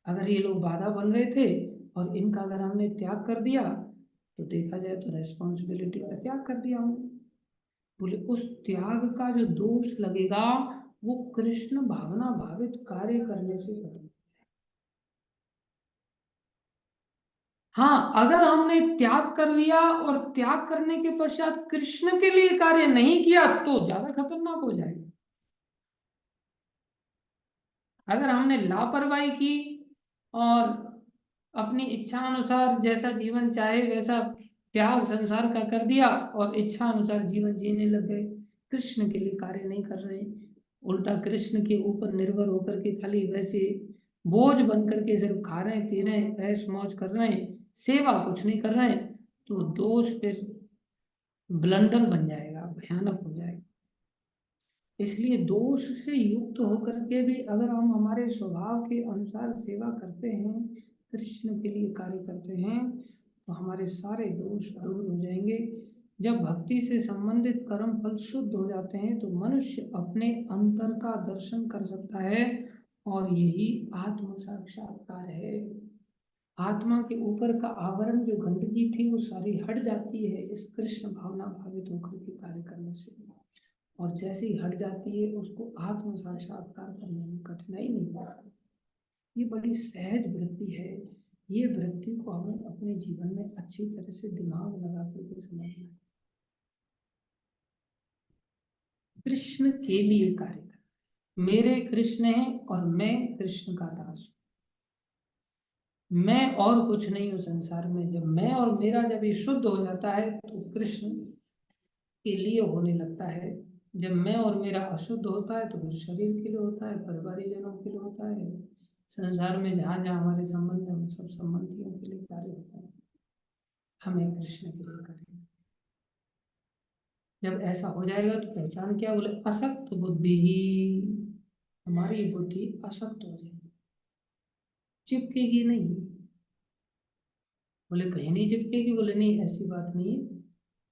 अगर ये लोग बाधा बन रहे थे और इनका अगर हमने त्याग कर दिया, तो देखा जाए तो रेस्पॉन्सिबिलिटी का त्याग कर दिया हमने। बोले उस त्याग का जो दोष लगेगा वो कृष्ण भावना भावित कार्य करने से खत्म। हाँ, अगर हमने त्याग कर लिया और त्याग करने के पश्चात कृष्ण के लिए कार्य नहीं किया तो ज्यादा खतरनाक हो जाएगा। अगर हमने लापरवाही की और अपनी इच्छा अनुसार जैसा जीवन चाहे वैसा त्याग संसार का कर दिया और इच्छा अनुसार जीवन जीने लग गए, कृष्ण के लिए कार्य नहीं कर रहे, उल्टा कृष्ण के ऊपर निर्भर होकर के खाली वैसे बोझ बन करके सिर्फ खा रहे हैं, पी रहे हैं, ऐश मौज कर रहे हैं, सेवा कुछ नहीं कर रहे हैं, तो दोष फिर ब्लंडर बन जाएगा, भयानक हो जाएगा। इसलिए दोष से युक्त होकर के भी अगर हम हमारे स्वभाव के अनुसार सेवा करते हैं, कृष्ण के लिए कार्य करते हैं, तो हमारे सारे दोष दूर हो जाएंगे। जब भक्ति से संबंधित कर्म फल शुद्ध हो जाते हैं तो मनुष्य अपने अंतर का दर्शन कर सकता है, और यही आत्म साक्षात्कार है। आत्मा के ऊपर का आवरण जो गंदगी थी वो सारी हट जाती है इस कृष्ण भावना भावित होकर के कार्य करने से, और जैसे ही हट जाती है उसको आत्म साक्षात्कार करने में कठिनाई नहीं होती। ये बड़ी सहज वृत्ति है। ये वृत्ति को हमें अपने जीवन में अच्छी तरह से दिमाग लगा करके समझना है। कृष्ण के लिए कार्य कर, मेरे कृष्ण हैं और मैं कृष्ण का दास हूँ, मैं और कुछ नहीं हूँ संसार में। जब मैं और मेरा जब ये शुद्ध हो जाता है तो कृष्ण के लिए होने लगता है। जब मैं और मेरा अशुद्ध होता है तो फिर शरीर के लिए होता है, परिवारी जनों के लिए होता है, संसार में जहाँ जहाँ हमारे संबंध है उन सब संबंधियों के लिए कार्य होता है। हमें कृष्ण के लिए करें। जब ऐसा हो जाएगा तो पहचान क्या? बोले असक्त बुद्धि ही, हमारी बुद्धि असक्त हो जाएगी, चिपकेगी नहीं। बोले कहीं नहीं चिपकेगी? बोले नहीं, ऐसी बात नहीं है,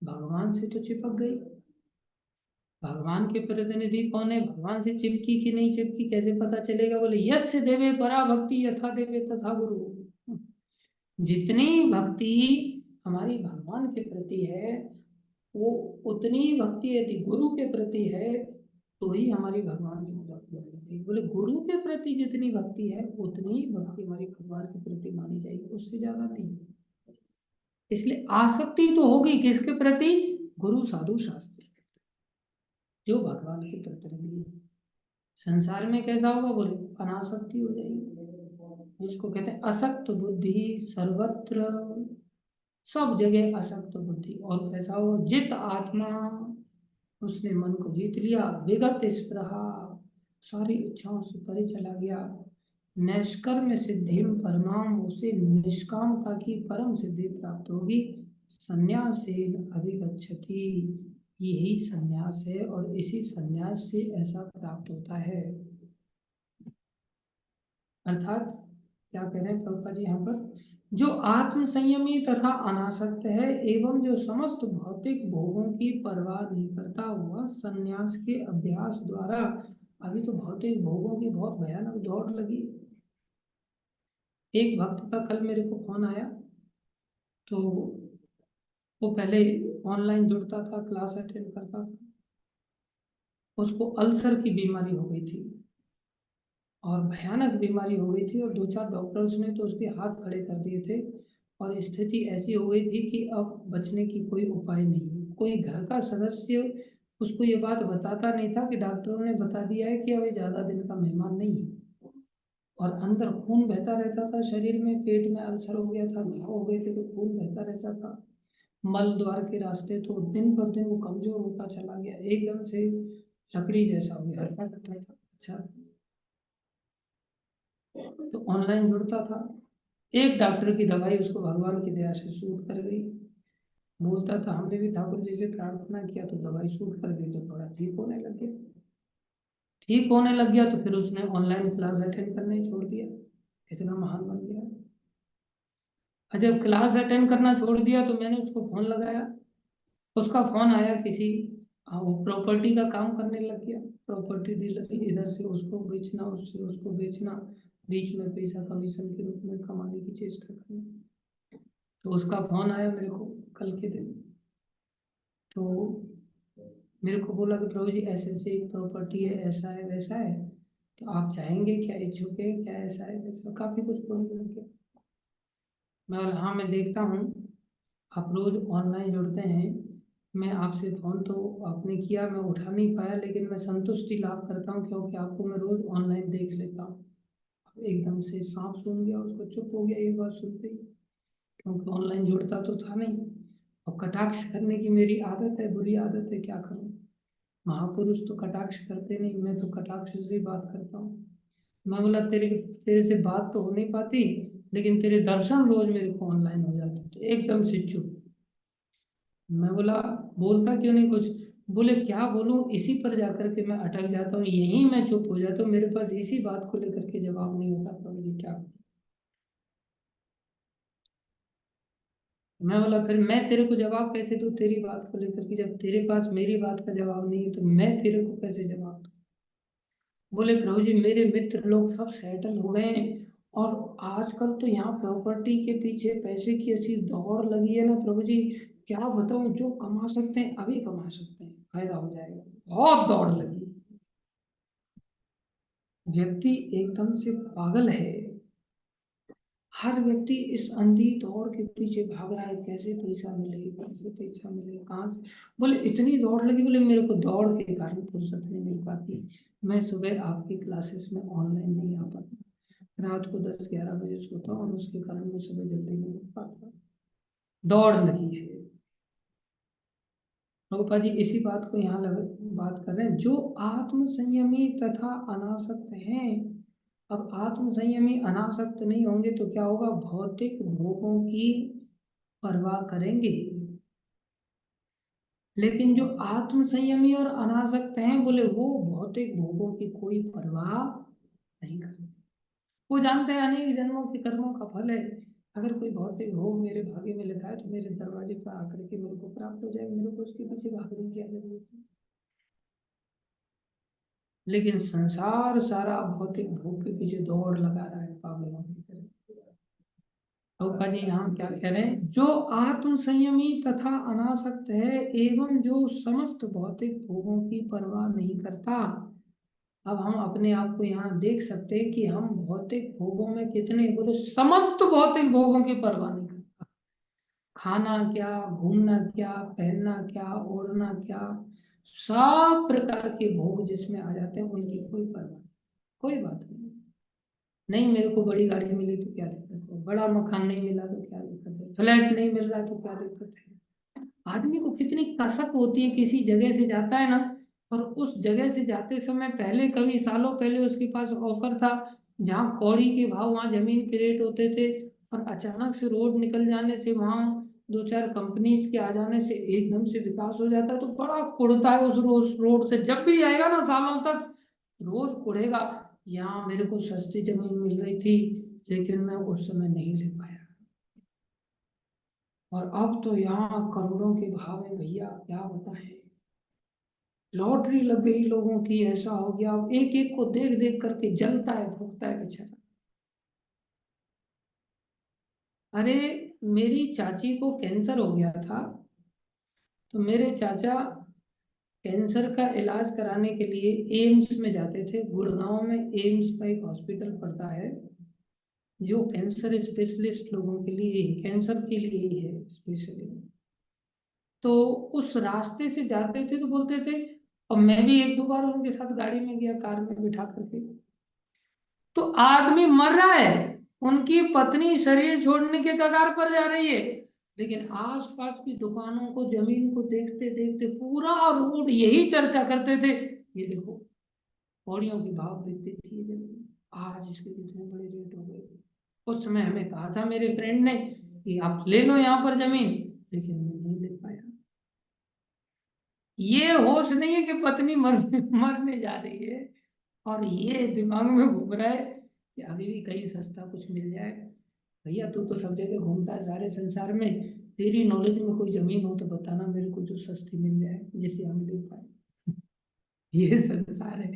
भगवान से तो चिपक गई। भगवान के प्रतिनिधि कौन है? भगवान से चिपकी कि नहीं चिपकी कैसे पता चलेगा? बोले यस्य देवे परा भक्ति यथा देवे तथा गुरु। जितनी भक्ति हमारी भगवान के प्रति है वो उतनी ही भक्ति यदि गुरु के प्रति है तो ही हमारी भगवान की भक्ति मानी जाएगी। बोले गुरु के प्रति जितनी भक्ति है उतनी ही भक्ति हमारी भगवान के प्रति मानी जाएगी, उससे ज्यादा नहीं। इसलिए आसक्ति तो होगी किसके प्रति? गुरु साधु शास्त्र, जो भगवान के प्रतिनिधि है। संसार में कैसा होगा? बोले अनासक्ति हो जाएगी, जिसको कहते हैं असक्त बुद्धि सर्वत्र, सब जगह असक्त बुद्धि। और कैसा हो? जित आत्मा, उसने मन को जीत लिया, विगत स्पृहा, सारी इच्छाओं से परे चला गया, नैष्कर्म सिद्धि परमाम, उसे निष्कामता की परम सिद्धि प्राप्त होगी, संन्यासेन अधिगच्छति, यही संन्यास है और इसी संन्यास से ऐसा प्राप्त होता है। अर्थात क्या कह रहे हैं प्रभुपाद जी यहाँ पर? जो आत्म संयमी तथा अनासक्त है एवं जो समस्त भौतिक भोगों की परवाह नहीं करता, हुआ संन्यास के अभ्यास द्वारा, अभी तो भौतिक भोगों की बहुत भयानक दौड़ लगी। एक भक्त का कल मेरे को फोन आया, तो वो पहले ऑनलाइन जुड़ता था, क्लास अटेंड करता था, उसको अल्सर की बीमारी हो गई थी और भयानक बीमारी हो गई थी, और दो चार डॉक्टर्स ने तो उसके हाथ खड़े कर दिए थे, और स्थिति ऐसी हो गई थी कि अब बचने की कोई उपाय नहीं है। कोई घर का सदस्य उसको ये बात बताता नहीं था कि डॉक्टरों ने बता दिया है कि अब ये ज्यादा दिन का मेहमान नहीं है। और अंदर खून बहता रहता था शरीर में, पेट में अल्सर हो गया था, घाव हो गए थे तो खून बहता रहता था, मल द्वार के रास्ते। तो दिन पर दिन वो कमजोर होता चला गया, एकदम से लकड़ी जैसा हो गया, हल्का कटता था। अच्छा, तो ऑनलाइन जुड़ता था। एक डॉक्टर की दवाई उसको भगवान की दया से सूट कर गई। बोलता था हमने भी ठाकुर जी से प्रार्थना किया तो दवाई सूट कर गई, तो थोड़ा ठीक होने लग गया। ठीक होने लग गया तो फिर उसने ऑनलाइन क्लास अटेंड करना ही छोड़ दिया, इतना महान बन गया। और जब क्लास अटेंड करना छोड़ दिया तो मैंने उसको फोन लगाया। उसका फोन आया किसी, वो प्रॉपर्टी का काम करने लग गया। प्रॉपर्टी डीलर, इधर से उसको बेचना, उससे उसको बेचना, बीच में पैसा कमीशन के रूप में कमाने की चेष्टा करना। तो उसका फोन आया मेरे को कल के दिन। तो मेरे को बोला कि प्रभु जी ऐसे ऐसे एक प्रॉपर्टी है, ऐसा है वैसा है, तो आप चाहेंगे क्या, इच्छुक है क्या, ऐसा है वैसा, काफी कुछ बोलने लग गया। मैं बोला हाँ मैं देखता हूँ, आप रोज ऑनलाइन जुड़ते हैं, मैं आपसे फोन तो आपने किया, मैं उठा नहीं पाया, लेकिन मैं संतुष्टि लाभ करता हूँ क्योंकि आपको मैं रोज ऑनलाइन देख लेता हूँ। अब एकदम से सांप सूंघ गया, उसको चुप हो गया ये बात सुनते ही, क्योंकि ऑनलाइन जुड़ता तो था नहीं। और कटाक्ष करने की मेरी आदत है, बुरी आदत है, क्या करूँ। महापुरुष तो कटाक्ष करते नहीं, मैं तो कटाक्ष से ही बात करता हूँ। मैं बोला तेरे तेरे से बात तो हो नहीं पाती, लेकिन तेरे दर्शन रोज मेरे को ऑनलाइन हो जाते, तो एकदम से चुप। मैं बोला बोलता क्यों नहीं कुछ। बोले क्या बोलूं, इसी पर जाकर के मैं अटक जाता हूँ, यही मैं चुप हो जाता हूँ, मेरे पास इसी बात को लेकर के जवाब नहीं होता, प्रभु जी क्या करूं? मैं बोला फिर मैं तेरे को जवाब कैसे दूं तेरी बात को लेकर के, जब तेरे पास मेरी बात का जवाब नहीं है तो मैं तेरे को कैसे जवाब दूं। बोले प्रभु जी मेरे मित्र लोग सब सेटल हो गए हैं, और आजकल तो यहाँ प्रॉपर्टी के पीछे पैसे की ऐसी दौड़ लगी है ना प्रभु जी, क्या बताऊं, जो कमा सकते हैं अभी कमा सकते हैं, फायदा हो जाएगा, बहुत दौड़ लगी। व्यक्ति एकदम से पागल है। हर व्यक्ति इस अंधी दौड़ के पीछे भाग रहा है, कैसे पैसा मिले, कैसे पैसा मिले, कहाँ से। बोले इतनी दौड़ लगी, बोले मेरे को दौड़ के कारण फुर्सत नहीं मिल पाती, मैं सुबह आपकी क्लासेस में ऑनलाइन नहीं आ पाता, रात को 10-11 बजे सोता हूँ, और उसके कारण मैं सुबह जल्दी नहीं उठ पाता। दौड़ लगी है। प्रभुपा जी इसी बात को यहाँ बात कर रहे हैं, जो आत्म संयमी तथा अनासक्त हैं। अब आत्म संयमी अनासक्त नहीं होंगे तो क्या होगा, भौतिक भोगों की परवाह करेंगे। लेकिन जो आत्म संयमी और अनासक्त हैं, बोले वो भौतिक भोगों की कोई परवाह नहीं करते। वो जानते हैं अनेक जन्मों के कर्मों का फल है, अगर कोई भौतिक भोग मेरे भाग्य में लिखा है तो मेरे दरवाजे पर आकर के मेरे को प्राप्त हो जाएगा, मेरे को उसके पीछे भागने की क्या जरूरत है। लेकिन संसार सारा भौतिक भोग के पीछे दौड़ लगा रहा है पागलों की तरह। प्रभुपा जी यहाँ क्या कह रहे हैं, जो आत्म संयमी तथा अनासक्त है एवं जो समस्त भौतिक भोगों की परवाह नहीं करता। अब हम अपने आप को यहाँ देख सकते हैं कि हम भौतिक भोगों में कितने, बोले समस्त भौतिक भोगों की परवाह नहीं करता। खाना क्या, घूमना क्या, पहनना क्या, ओढ़ना क्या, सब प्रकार के भोग जिसमें आ जाते हैं उनकी कोई परवाह नहीं, कोई बात नहीं। नहीं मेरे को बड़ी गाड़ी मिली तो क्या दिक्कत है, बड़ा मकान नहीं मिला तो क्या दिक्कत है, फ्लैट नहीं मिल रहा तो क्या दिक्कत है। आदमी को कितनी कसक होती है, किसी जगह से जाता है ना, और उस जगह से जाते समय पहले कभी सालों पहले उसके पास ऑफर था, जहाँ कौड़ी के भाव वहाँ जमीन के रेट होते थे, और अचानक से रोड निकल जाने से, वहाँ दो चार कंपनीज के आ जाने से एकदम से विकास हो जाता है, तो बड़ा कुड़ता है उस रोज रोड से, जब भी जाएगा ना सालों तक रोज कुड़ेगा। यहाँ मेरे को सस्ती जमीन मिल रही थी, लेकिन मैं उस समय नहीं ले पाया, और अब तो यहाँ करोड़ों के भाव है भैया, क्या बताएं। लॉटरी लग गई लोगों की, ऐसा हो गया, अब एक एक को देख देख करके जलता है, भुगता है बेचारा। अरे मेरी चाची को कैंसर हो गया था, तो मेरे चाचा कैंसर का इलाज कराने के लिए एम्स में जाते थे, गुड़गांव में एम्स का एक हॉस्पिटल पड़ता है, जो कैंसर स्पेशलिस्ट लोगों के लिए, कैंसर के लिए ही है स्पेशली। तो उस रास्ते से जाते थे तो बोलते थे, और मैं भी एक दो बार उनके साथ गाड़ी में गया, कार में बिठा करके, तो आदमी मर रहा है, उनकी पत्नी शरीर छोड़ने के कगार पर जा रही है, लेकिन आसपास की दुकानों को, जमीन को देखते देखते पूरा रोड यही चर्चा करते थे, ये देखो पौड़ियों की भाव वृद्धि थी ये जमीन, आज इसके कितने बड़े रेट हो गए। उस समय हमें कहा था मेरे फ्रेंड ने कि आप ले लो यहाँ पर जमीन, लेकिन मैं नहीं ले पाया। ये होश नहीं है कि पत्नी मरने जा रही है, और ये दिमाग में घूम रहा है कि अभी भी कहीं सस्ता कुछ मिल जाए। भैया तू तो सब जगह घूमता है सारे संसार में, तेरी नॉलेज में कोई जमीन हो तो बताना मेरे को जो सस्ती मिल जाए जिसे हम ले पाए। ये संसार है,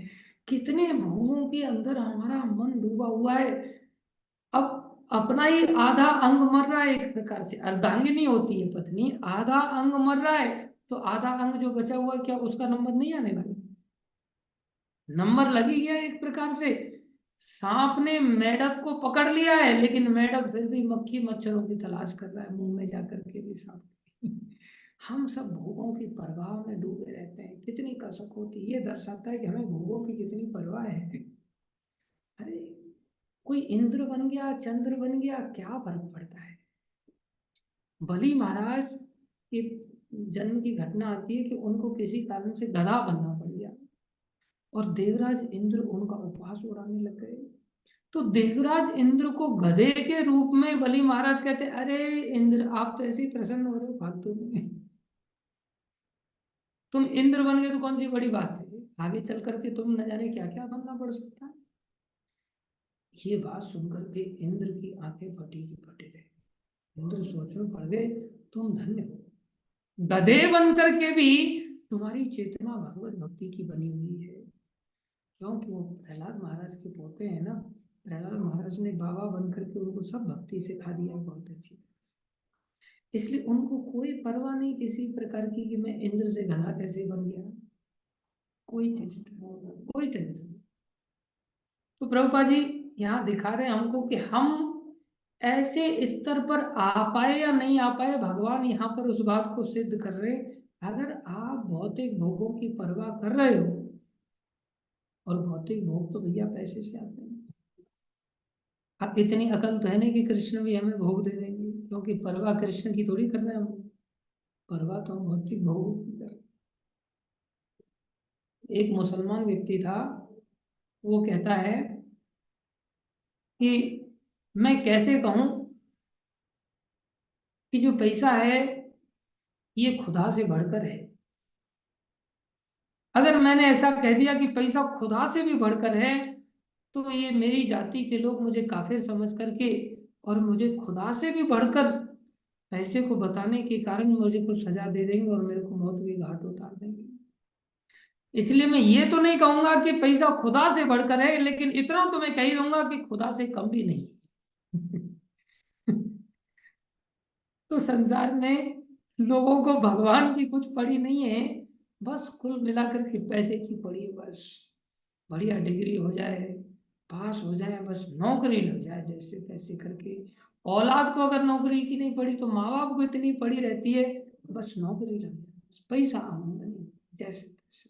कितने भोगों के अंदर हमारा मन डूबा हुआ है। अब अपना ही आधा अंग मर रहा है, एक प्रकार से अर्धांगिनी होती है पत्नी, आधा अंग मर रहा है, तो आधा अंग जो बचा हुआ है क्या उसका नंबर नहीं आने वाला? नंबर लग ही गया एक प्रकार से। सांप ने मेढक को पकड़ लिया है, लेकिन मेढक फिर भी मक्खी मच्छरों की तलाश कर रहा है मुंह में जाकर के भी सांप। हम सब भोगों की परवाह में डूबे रहते हैं, कितनी कसक होती है, ये दर्शाता है कि हमें भोगों की कितनी परवाह है। अरे कोई इंद्र बन गया, चंद्र बन गया, क्या फर्क पड़ता है। बलि महाराज के जन्म की घटना आती है कि उनको किसी कारण से गधा बनना पड़ गया, और देवराज इंद्र उनका उपहास उड़ाने लग गए। तो देवराज इंद्र को गधे के रूप में बलि महाराज कहते, अरे इंद्र आप तो ऐसे ही प्रसन्न हो रहे हो फालतू में, तुम इंद्र बन गए तो कौन सी बड़ी बात है, आगे चल करके तुम न जाने क्या क्या बनना पड़ सकता है। ये बात सुनकर के इंद्र की आंखें फटी की फटी रहे। इंद्र सोच में पड़ गए, तुम धन्य हो, गधे बन करके भी तुम्हारी चेतना भगवत भक्ति की बनी हुई है। क्योंकि वो प्रहलाद महाराज के पोते हैं ना, प्रहलाद महाराज ने बाबा बन करके उनको सब भक्ति सिखा दिया है बहुत अच्छी तरह से। इसलिए उनको कोई परवाह नहीं किसी प्रकार की कि मैं इंद्र से गधा कैसे बन गया, कोई टेंशन, कोई टेंशन। तो प्रभुपा जी यहाँ दिखा रहे हैं हमको कि हम ऐसे स्तर पर आ पाए या नहीं आ पाए, भगवान यहाँ पर उस बात को सिद्ध कर रहे हैं। अगर आप भौतिक भोगों की परवाह कर रहे हो, और भौतिक भोग तो भैया पैसे से आते हैं, अब इतनी अकल तो है नहीं कि कृष्ण भी हमें भोग दे देंगे, क्योंकि परवाह कृष्ण की थोड़ी कर रहे हैं हम, परवाह तो हम भौतिक भोगों की कर रहे हैं। एक मुसलमान व्यक्ति था, वो कहता है कि मैं कैसे कहूं कि जो पैसा है ये खुदा से बढ़कर है। अगर मैंने ऐसा कह दिया कि पैसा खुदा से भी बढ़कर है, तो ये मेरी जाति के लोग मुझे काफिर समझ करके, और मुझे खुदा से भी बढ़कर पैसे को बताने के कारण मुझे कुछ सजा दे देंगे और मेरे को मौत के घाट उतार देंगे। इसलिए मैं ये तो नहीं कहूंगा कि पैसा खुदा से बढ़कर है, लेकिन इतना तो मैं कह ही दूंगा कि खुदा से कम भी नहीं। तो संसार में लोगों को भगवान की कुछ पड़ी नहीं है, बस कुल मिलाकर के पैसे की पड़ी है बस। बढ़िया डिग्री हो जाए, पास हो जाए, बस नौकरी लग जाए जैसे तैसे करके। औलाद को अगर नौकरी की नहीं पड़ी तो माँ बाप को इतनी पड़ी रहती है, बस नौकरी लग जाए, बस पैसा आमदनी जैसे तैसे।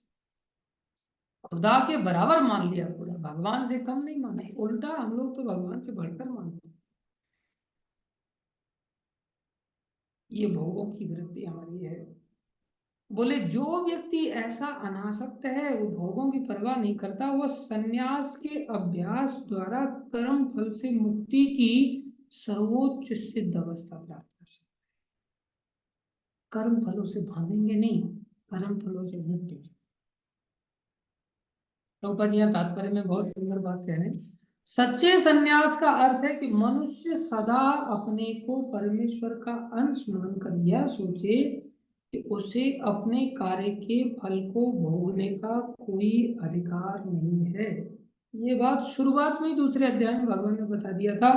खुदा के बराबर मान लिया पूरा, भगवान से कम नहीं माना, उल्टा हम लोग तो भगवान से बढ़कर मानते हैं। ये भोगों की वृत्ति हमारी है। बोले जो व्यक्ति ऐसा अनासक्त है, वो भोगों की परवाह नहीं करता, वो सन्यास के अभ्यास द्वारा कर्म फल से मुक्ति की सर्वोच्च सिद्ध अवस्था प्राप्त कर सकता है। कर्म फलों से बांधेंगे नहीं, कर्म फलों से मुक्त हो जाए। प्रभुपाद जी यहाँ तात्पर्य में बहुत सुंदर बात कह रहे हैं। सच्चे सन्यास का अर्थ है कि मनुष्य सदा अपने को परमेश्वर का अंश मानकर यह सोचे कि उसे अपने कार्य के फल को भोगने का कोई अधिकार नहीं है। ये बात शुरुआत में ही दूसरे अध्याय में भगवान ने बता दिया था,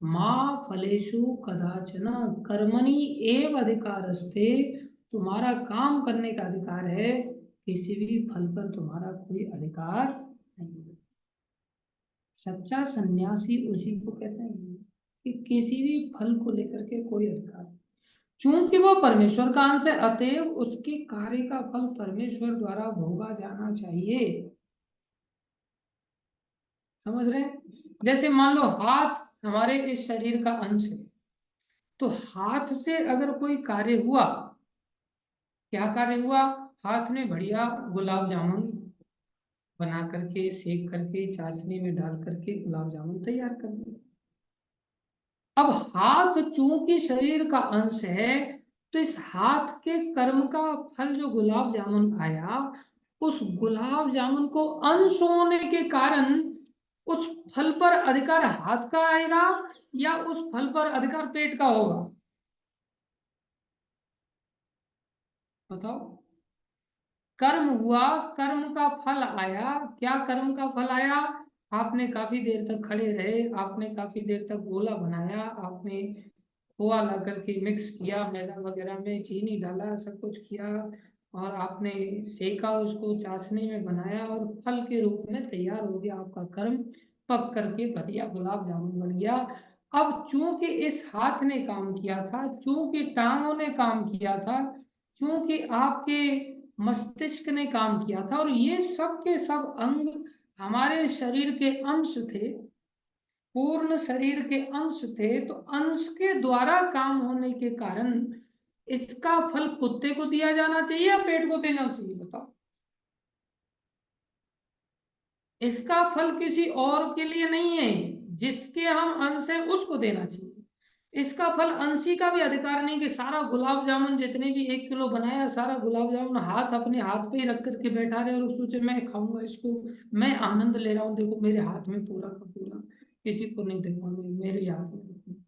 माँ फलेषु कदाचन कर्मणि एव अधिकारस्ते, तुम्हारा काम करने का अधिकार है, किसी भी फल पर तुम्हारा कोई अधिकार नहीं है। सच्चा सन्यासी उसी को कहते हैं कि किसी भी फल को लेकर के कोई अधिकार नहीं। चूंकि वो परमेश्वर का अंश है, अतएव उसके कार्य का फल परमेश्वर द्वारा भोगा जाना चाहिए। समझ रहे हैं? जैसे मान लो हाथ हमारे इस शरीर का अंश है, तो हाथ से अगर कोई कार्य हुआ, क्या कार्य हुआ? हाथ ने बढ़िया गुलाब जामुन बना करके, सेक करके, चाशनी में डाल करके गुलाब जामुन तैयार कर दिया। अब हाथ चूंकि शरीर का अंश है, तो इस हाथ के कर्म का फल जो गुलाब जामुन आया, उस गुलाब जामुन को अंश होने के कारण उस फल पर अधिकार हाथ का आएगा या उस फल पर अधिकार पेट का होगा? बताओ। कर्म हुआ, कर्म का फल आया। क्या कर्म का फल आया? आपने काफी देर तक खड़े रहे, आपने काफी देर तक गोला बनाया, आपने खोआ ला करके मिक्स किया, मैदा वगैरह में चीनी डाला, सब कुछ किया, और आपने सेका, उसको चाशनी में बनाया, और फल के रूप में तैयार हो गया आपका कर्म। पक करके बढ़िया गुलाब जामुन बन गया। अब चूंकि इस हाथ ने काम किया था, चूंकि टांगों ने काम किया था, चूंकि आपके मस्तिष्क ने काम किया था, और ये सब के सब अंग हमारे शरीर के अंश थे, पूर्ण शरीर के अंश थे, तो अंश के द्वारा काम होने के कारण इसका फल कुत्ते को दिया जाना चाहिए या पेट को देना चाहिए? बताओ। इसका फल किसी और के लिए नहीं है, जिसके हम अंश हैं उसको देना चाहिए। इसका फल अंशी का भी अधिकार नहीं कि सारा गुलाब जामुन जितने भी 1 किलो बनाया, सारा गुलाब जामुन हाथ अपने हाथ पे ही रख करके बैठा रहे और सोचे मैं खाऊंगा इसको, मैं आनंद ले रहा हूँ, देखो मेरे हाथ में पूरा का पूरा, किसी को नहीं दूंगा, मैं मेरे हाथ में रखूंगा।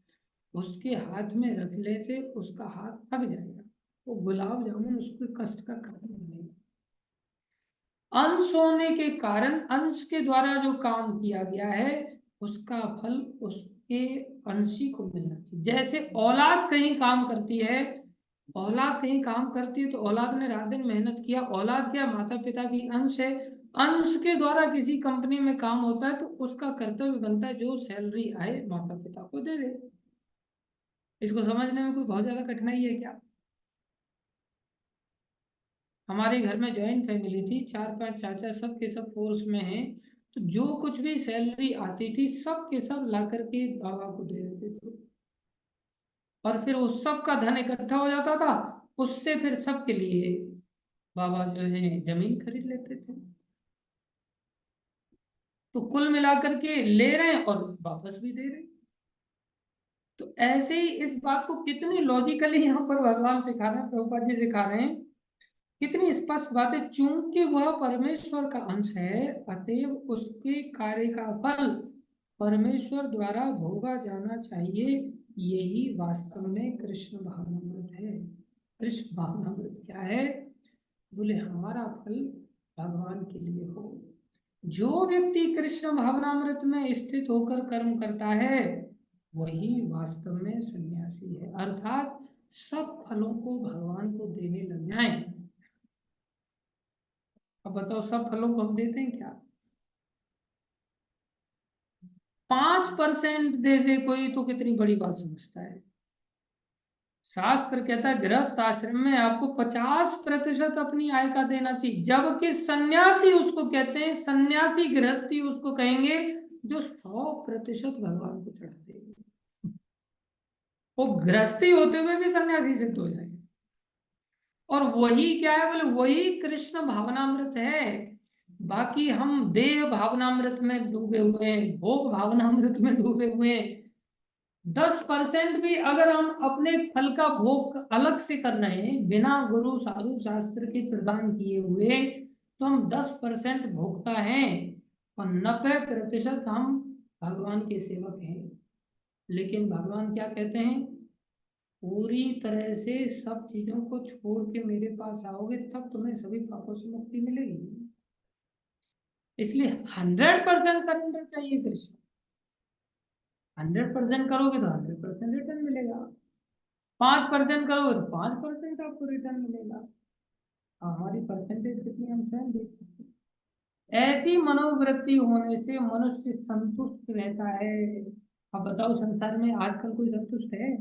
उसके हाथ में रखने से उसका हाथ थक जाएगा, वो गुलाब जामुन उसके कष्ट का कारण बनेगा। अंश होने के कारण, अंश के द्वारा जो काम किया गया है, उसका फल उसके अंशी को मिलना चाहिए। जैसे औलाद कहीं काम करती है, औलाद कहीं काम करती है तो औलाद ने रात दिन मेहनत किया, औलाद क्या माता पिता की अंश है, अंश के द्वारा किसी कंपनी में काम होता है, तो उसका कर्तव्य बनता है जो सैलरी आए माता पिता को दे दे। इसको समझने में कोई बहुत ज्यादा कठिनाई है क्या? हमारे घर में जॉइंट फैमिली थी, 4-5 चाचा, सब के सब फोर्स में हैं, तो जो कुछ भी सैलरी आती थी सब के सब ला करके बाबा को दे देते थे, और फिर उस सब का धन इकट्ठा हो जाता था, उससे फिर सबके लिए बाबा जो है जमीन खरीद लेते थे। तो कुल मिलाकर के ले रहे हैं और वापस भी दे रहे हैं। तो ऐसे ही इस बात को कितनी लॉजिकली यहाँ पर भगवान सिखा रहे हैं, प्रभुपाद जी सिखा रहे हैं, कितनी स्पष्ट बात है। चूंकि वह परमेश्वर का अंश है, अतएव उसके कार्य का फल परमेश्वर द्वारा भोगा जाना चाहिए। यही वास्तव में कृष्ण भावनामृत है। कृष्ण भावनामृत क्या है? बोले हमारा फल भगवान के लिए हो। जो व्यक्ति कृष्ण भावनामृत में स्थित होकर कर्म करता है, वही वास्तव में सन्यासी है। अर्थात सब फलों को भगवान को देने लग जाएं। अब बताओ, सब फलों को हम देते हैं क्या? 5% दे दे कोई तो कितनी बड़ी बात समझता है। शास्त्र कहता है गृहस्थ आश्रम में आपको 50% अपनी आय का देना चाहिए, जबकि सन्यासी उसको कहते हैं, सन्यासी गृहस्थी उसको कहेंगे जो 100% भगवान को चढ़ा देंगे। वो गृहस्थी होते हुए भी सन्यासी सिद्ध हो जाएंगे। और वही क्या है? बोले वही कृष्ण भावनामृत है। बाकी हम देह भावनामृत में डूबे हुए हैं, भोग भावनामृत में डूबे हुए हैं। 10% भी अगर हम अपने फल का भोग अलग से कर रहे हैं, बिना गुरु साधु शास्त्र के प्रदान किए हुए, तो हम 10% भोगता है, और 90% हम भगवान के सेवक हैं। लेकिन भगवान क्या कहते हैं? पूरी तरह से सब चीजों को छोड़ के मेरे पास आओगे तब तुम्हें सभी पापों से मुक्ति मिलेगी। इसलिए 100% सरेंडर चाहिए कृष्ण। 100% करोगे तो 100% रिटर्न मिलेगा, 5% करोगे तो 5% आपको रिटर्न मिलेगा। हमारी परसेंटेज कितनी हम स्वयं देख सकते हैं। ऐसी मनोवृत्ति होने से मनुष्य संतुष्ट रहता है। अब बताओ, संसार में आजकल कोई संतुष्ट है?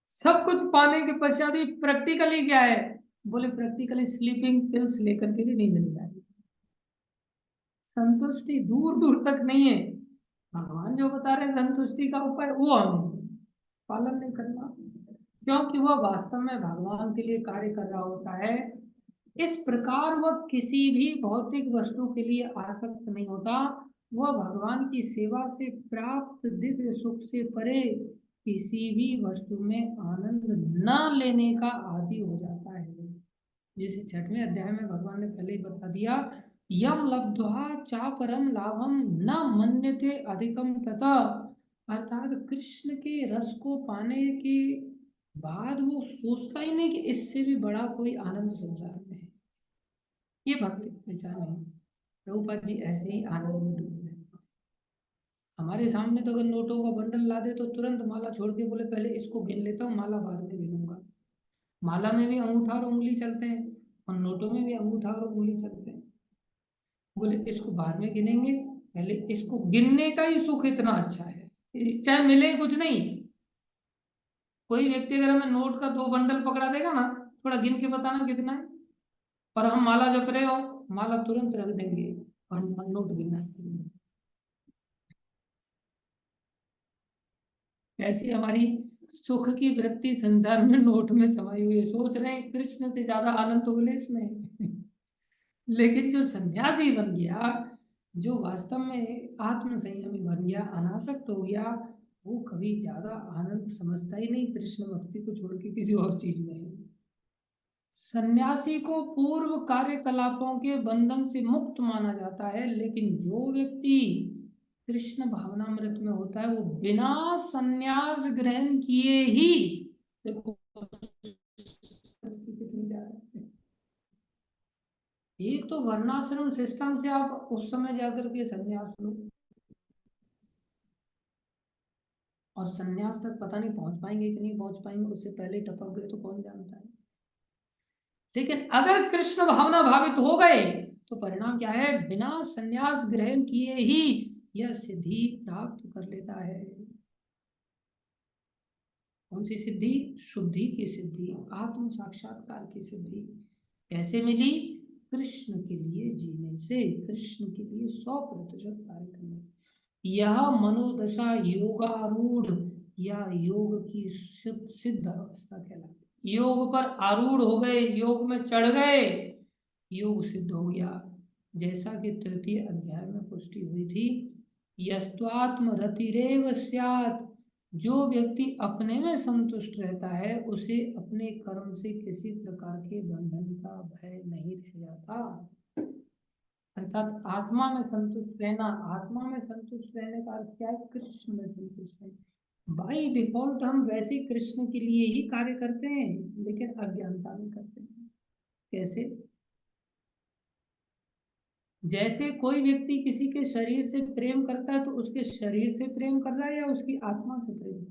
सब कुछ पाने के पश्चात भी प्रैक्टिकली क्या है? बोले प्रैक्टिकली स्लीपिंग पिल्स लेकर के भी नहीं मिल जाएगी। संतुष्टि दूर दूर तक नहीं है। भगवान जो बता रहे हैं संतुष्टि का उपाय, वो हमें पालन नहीं करना, क्योंकि वह वास्तव में भगवान के लिए कार्य कर रहा होता है। इस प्रकार वह किसी भी भौतिक वस्तु के लिए आसक्त नहीं होता। वह भगवान की सेवा से प्राप्त दिव्य सुख से परे किसी भी वस्तु में आनंद न लेने का आदी हो जाता है। जैसे 6वें अध्याय में भगवान ने पहले ही बता दिया, यम लब्ध्वा चा परम लाभम न मन्यते अधिकम तथा, अर्थात कृष्ण के रस को पाने के बाद वो सोचता ही नहीं कि इससे भी बड़ा कोई आनंद संसार में है। ये भक्ति की पहचान है। प्रभुपाद जी ऐसे ही आनंद में डूबे रहते। हमारे सामने तो अगर नोटों का बंडल ला दे तो तुरंत माला छोड़ के बोले पहले इसको गिन लेता हूँ, माला बाद में गिनूंगा। माला में भी अंगूठा और उंगली चलते हैं और नोटों में भी अंगूठा और उंगली चलते हैं। बोले इसको बाद में गिनेंगे, पहले इसको गिनने का ही सुख इतना अच्छा है, चाहे मिले कुछ नहीं। कोई व्यक्ति अगर हमें नोट का 2 बंडल पकड़ा देगा ना, थोड़ा गिन के बताना कितना है, और हम माला जप रहे हो, माला तुरंत रख देंगे और नोट गिनना शुरू कर देंगे। ऐसी हमारी सुख की वृत्ति संसार में नोट में समाई हुई है। सोच रहे हैं कृष्ण से ज्यादा आनंद तो बोले इसमें है। लेकिन जो सन्यासी बन गया, जो वास्तव में आत्म संयमी बन गया, अनासक्त हो गया, वो कभी ज्यादा आनंद समझता ही नहीं कृष्ण भक्ति को छोड़ के किसी और चीज में। सन्यासी को पूर्व कार्यकलापों के बंधन से मुक्त माना जाता है, लेकिन जो व्यक्ति कृष्ण भावनामृत में होता है वो बिना सन्यास ग्रहण किए ही, देखो कितनी जा रहा है। एक तो वर्णाश्रम सिस्टम से आप उस समय जाकर के सन्यास लो, और सन्यास तक पता नहीं पहुंच पाएंगे कि नहीं पहुंच पाएंगे, उससे पहले टपक गए तो कौन जानता है। लेकिन अगर कृष्ण भावना भावित हो गए तो परिणाम क्या है? बिना सन्यास ग्रहण किए ही यह सिद्धि प्राप्त कर लेता है। कौन सी सिद्धि? शुद्धि की सिद्धि, आत्म साक्षात्कार की सिद्धि। कैसे मिली? कृष्ण के लिए जीने से, कृष्ण के लिए 100% कार्य करने से। यह मनोदशा योगारूढ़ या योग की सिद्ध अवस्था कहलाती है। योग पर आरूढ़ हो गए, योग में चढ़ गए, योग सिद्ध हो गया। जैसा कि 3 अध्याय में पुष्टि हुई थी, यस्त्वात्म रतिरेव स्यात्, जो व्यक्ति अपने में संतुष्ट रहता है उसे अपने कर्म से किसी प्रकार के बंधन का भय नहीं रह जाता। अर्थात आत्मा में संतुष्ट रहना, आत्मा में संतुष्ट रहने का अर्थ क्या है? कृष्ण में संतुष्ट रहना। बाई डिफॉल्ट हम वैसे कृष्ण के लिए ही कार्य करते हैं, लेकिन अज्ञानता में करते हैं। कैसे? जैसे कोई व्यक्ति किसी के शरीर से प्रेम करता है तो उसके शरीर से प्रेम कर रहा है या उसकी आत्मा से प्रेम कर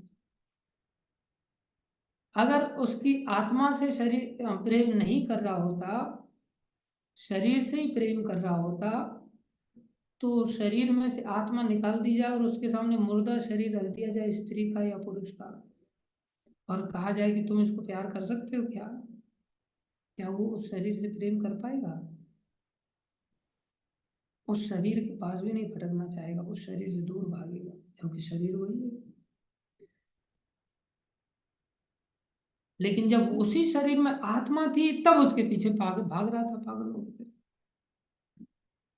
रहा है? अगर उसकी आत्मा से शरीर प्रेम नहीं कर रहा होता, शरीर से ही प्रेम कर रहा होता, तो शरीर में से आत्मा निकाल दी जाए और उसके सामने मुर्दा शरीर रख दिया जाए, स्त्री का या पुरुष का, और कहा जाए कि तुम इसको प्यार कर सकते हो क्या? क्या वो उस शरीर से प्रेम कर पाएगा? उस शरीर के पास भी नहीं फटकना चाहेगा, उस शरीर से दूर भागेगा, क्योंकि शरीर वही है। लेकिन जब उसी शरीर में आत्मा थी तब उसके पीछे भाग रहा था, पागल हो गया,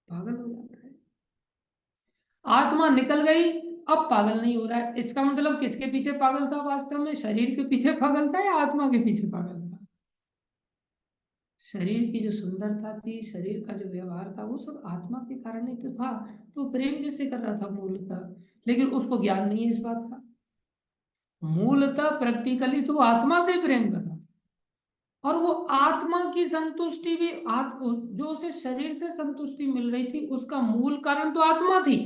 पागल हो जाता है। आत्मा निकल गई, अब पागल नहीं हो रहा है। इसका मतलब किसके पीछे पागल था? वास्तव में शरीर के पीछे पागल था या आत्मा के पीछे पागल था? शरीर की जो सुंदरता थी, शरीर का जो व्यवहार था, वो सब आत्मा के कारण ही तो था। तो प्रेम किससे कर रहा था मूलतः? लेकिन उसको ज्ञान नहीं है इस बात का। मूलतः प्रैक्टिकली तो आत्मा से प्रेम कर रहा था, और वो आत्मा की संतुष्टि भी जो उसे शरीर से संतुष्टि मिल रही थी उसका मूल कारण तो आत्मा थी।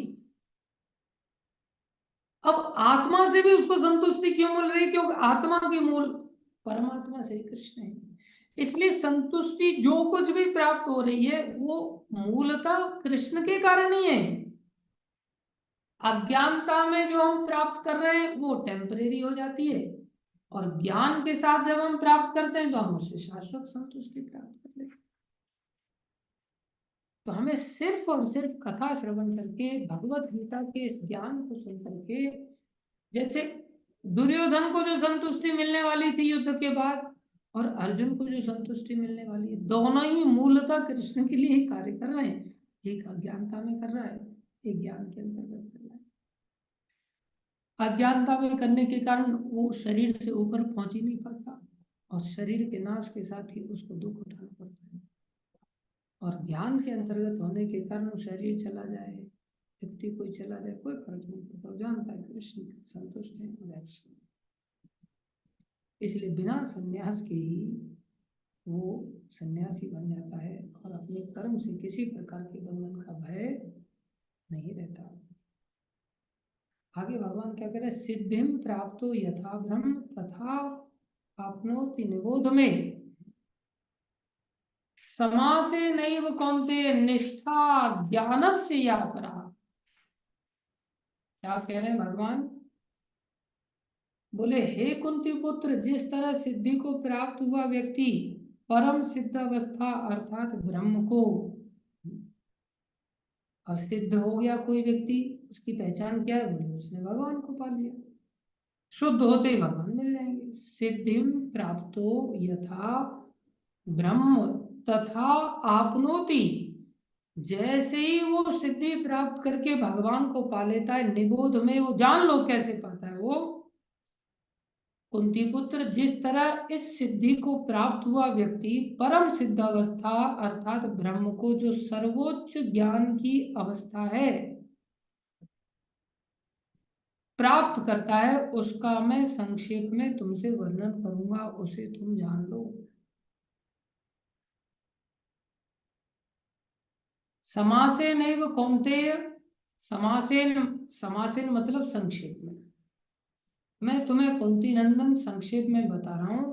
अब आत्मा से भी उसको संतुष्टि क्यों मिल रही? क्योंकि आत्मा के मूल परमात्मा श्री कृष्ण है। इसलिए संतुष्टि जो कुछ भी प्राप्त हो रही है वो मूलतः कृष्ण के कारण ही है। अज्ञानता में जो हम प्राप्त कर रहे हैं वो टेम्परेरी हो जाती है, और ज्ञान के साथ जब हम प्राप्त करते हैं तो हम उससे शाश्वत संतुष्टि प्राप्त कर लेते हैं। तो हमें सिर्फ और सिर्फ कथा श्रवण करके, भगवत गीता के इस ज्ञान को सुन करके, जैसे दुर्योधन को जो संतुष्टि मिलने वाली थी युद्ध के बाद, और अर्जुन को जो संतुष्टि मिलने वाली है, दोनों ही मूलतः कृष्ण के लिए ही कार्य कर रहे हैं। एक अज्ञानता में कर रहा है, एक ज्ञान के अंतर्गत कर रहा है। अज्ञानता में करने के कारण वो शरीर से ऊपर पहुंच ही नहीं पाता, और शरीर के नाश के साथ ही उसको दुख उठाना पड़ता है। और ज्ञान के अंतर्गत होने के कारण शरीर चला जाए, व्यक्ति कोई चला जाए, कोई फर्क नहीं पड़ता, वो जानता है कृष्ण संतुष्ट है। इसलिए बिना संन्यास के ही वो सन्यासी बन जाता है, और अपने कर्म से किसी प्रकार के बंधन का भय नहीं रहता। आगे भगवान क्या कह रहे हैं, सिद्धिम प्राप्तो यथा ब्रह्म तथा आपनोति निबोध में समासे नैव कौन्तेय निष्ठा ज्ञानस्य या परा। क्या कह रहे हैं भगवान, बोले हे कुंती पुत्र, जिस तरह सिद्धि को प्राप्त हुआ व्यक्ति परम सिद्ध अवस्था अर्थात ब्रह्म को, और सिद्ध हो गया कोई व्यक्ति, उसकी पहचान क्या है, बोले उसने भगवान को पा लिया, शुद्ध होते ही भगवान मिल जाएंगे। सिद्धिम प्राप्तो यथा ब्रह्म तथा आपनोति, जैसे ही वो सिद्धि प्राप्त करके भगवान को पा लेता है, निबोध में, वो जान लो कैसे पाता है वो, कुंती पुत्र, जिस तरह इस सिद्धि को प्राप्त हुआ व्यक्ति परम सिद्ध अवस्था अर्थात ब्रह्म को, जो सर्वोच्च ज्ञान की अवस्था है, प्राप्त करता है, उसका मैं संक्षेप में तुमसे वर्णन करूंगा, उसे तुम जान लो। समासेन नैव कौन्तेय, समासेन, समासेन मतलब संक्षेप में, मैं तुम्हें कुंती नंदन संक्षेप में बता रहा हूं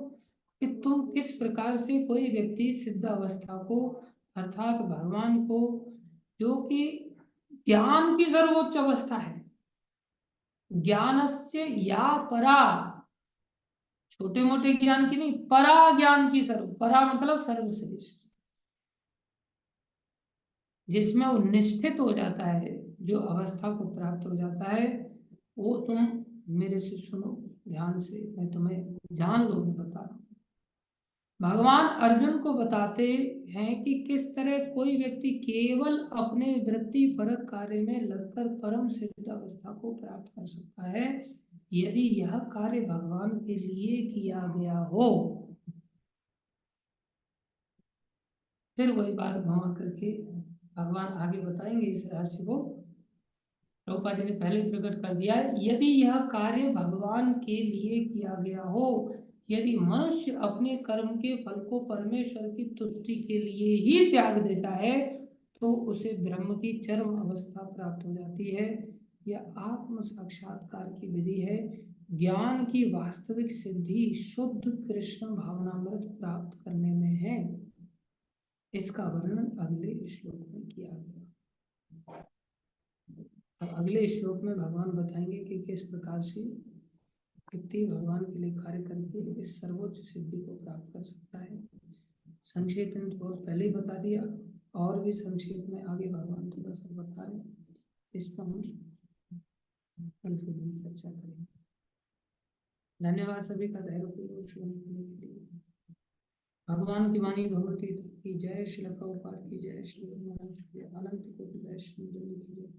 कि तुम किस प्रकार से कोई व्यक्ति सिद्ध अवस्था को अर्थात भगवान को, जो कि ज्ञान की सर्वोच्च अवस्था है, ज्ञानस्य या परा, छोटे मोटे ज्ञान की नहीं, परा ज्ञान की, सर्व परा मतलब सर्वश्रेष्ठ, जिसमें वो निष्ठित हो जाता है, जो अवस्था को प्राप्त हो जाता है, वो तुम मेरे से सुनो ध्यान से, मैं तुम्हें जान लो, मैं बता रहा हूं। भगवान अर्जुन को बताते हैं कि किस तरह कोई व्यक्ति केवल अपने वृत्ति परक कार्य में लगकर परम सिद्ध अवस्था को प्राप्त कर सकता है, यदि यह कार्य भगवान के लिए किया गया हो। फिर वही बात घुमा करके भगवान आगे बताएंगे इस रहस्य को। प्रभुपाद जी ने पहले ही प्रकट कर दिया है, यदि यह कार्य भगवान के लिए किया गया हो, यदि मनुष्य अपने कर्म के फल को परमेश्वर की तुष्टि के लिए ही त्याग देता है, तो उसे ब्रह्म की चरम अवस्था प्राप्त हो जाती है। यह आत्म साक्षात्कार की विधि है। ज्ञान की वास्तविक सिद्धि शुद्ध कृष्ण भावनामृत प्राप्त करने में है। इसका वर्णन अगले श्लोक में किया गया। अब अगले श्लोक में भगवान बताएंगे कि किस प्रकार से व्यक्ति भगवान के लिए कार्य करके इस सर्वोच्च सिद्धि को प्राप्त कर सकता है। संक्षेप में तो पहले ही बता दिया, और भी संक्षेप में आगे भगवान थोड़ा सा बता रहे, इस पर हम कल के दिन चर्चा करेंगे। धन्यवाद सभी का धैर्यपूर्वक श्रवण करने के लिए। भगवान की वाणी भगवती की जय, श्री प्रभुपाद की जय, श्री अनंत कोटि वैष्णव जन की जय,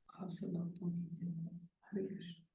आप सब भक्तों की जय। हरे कृष्ण।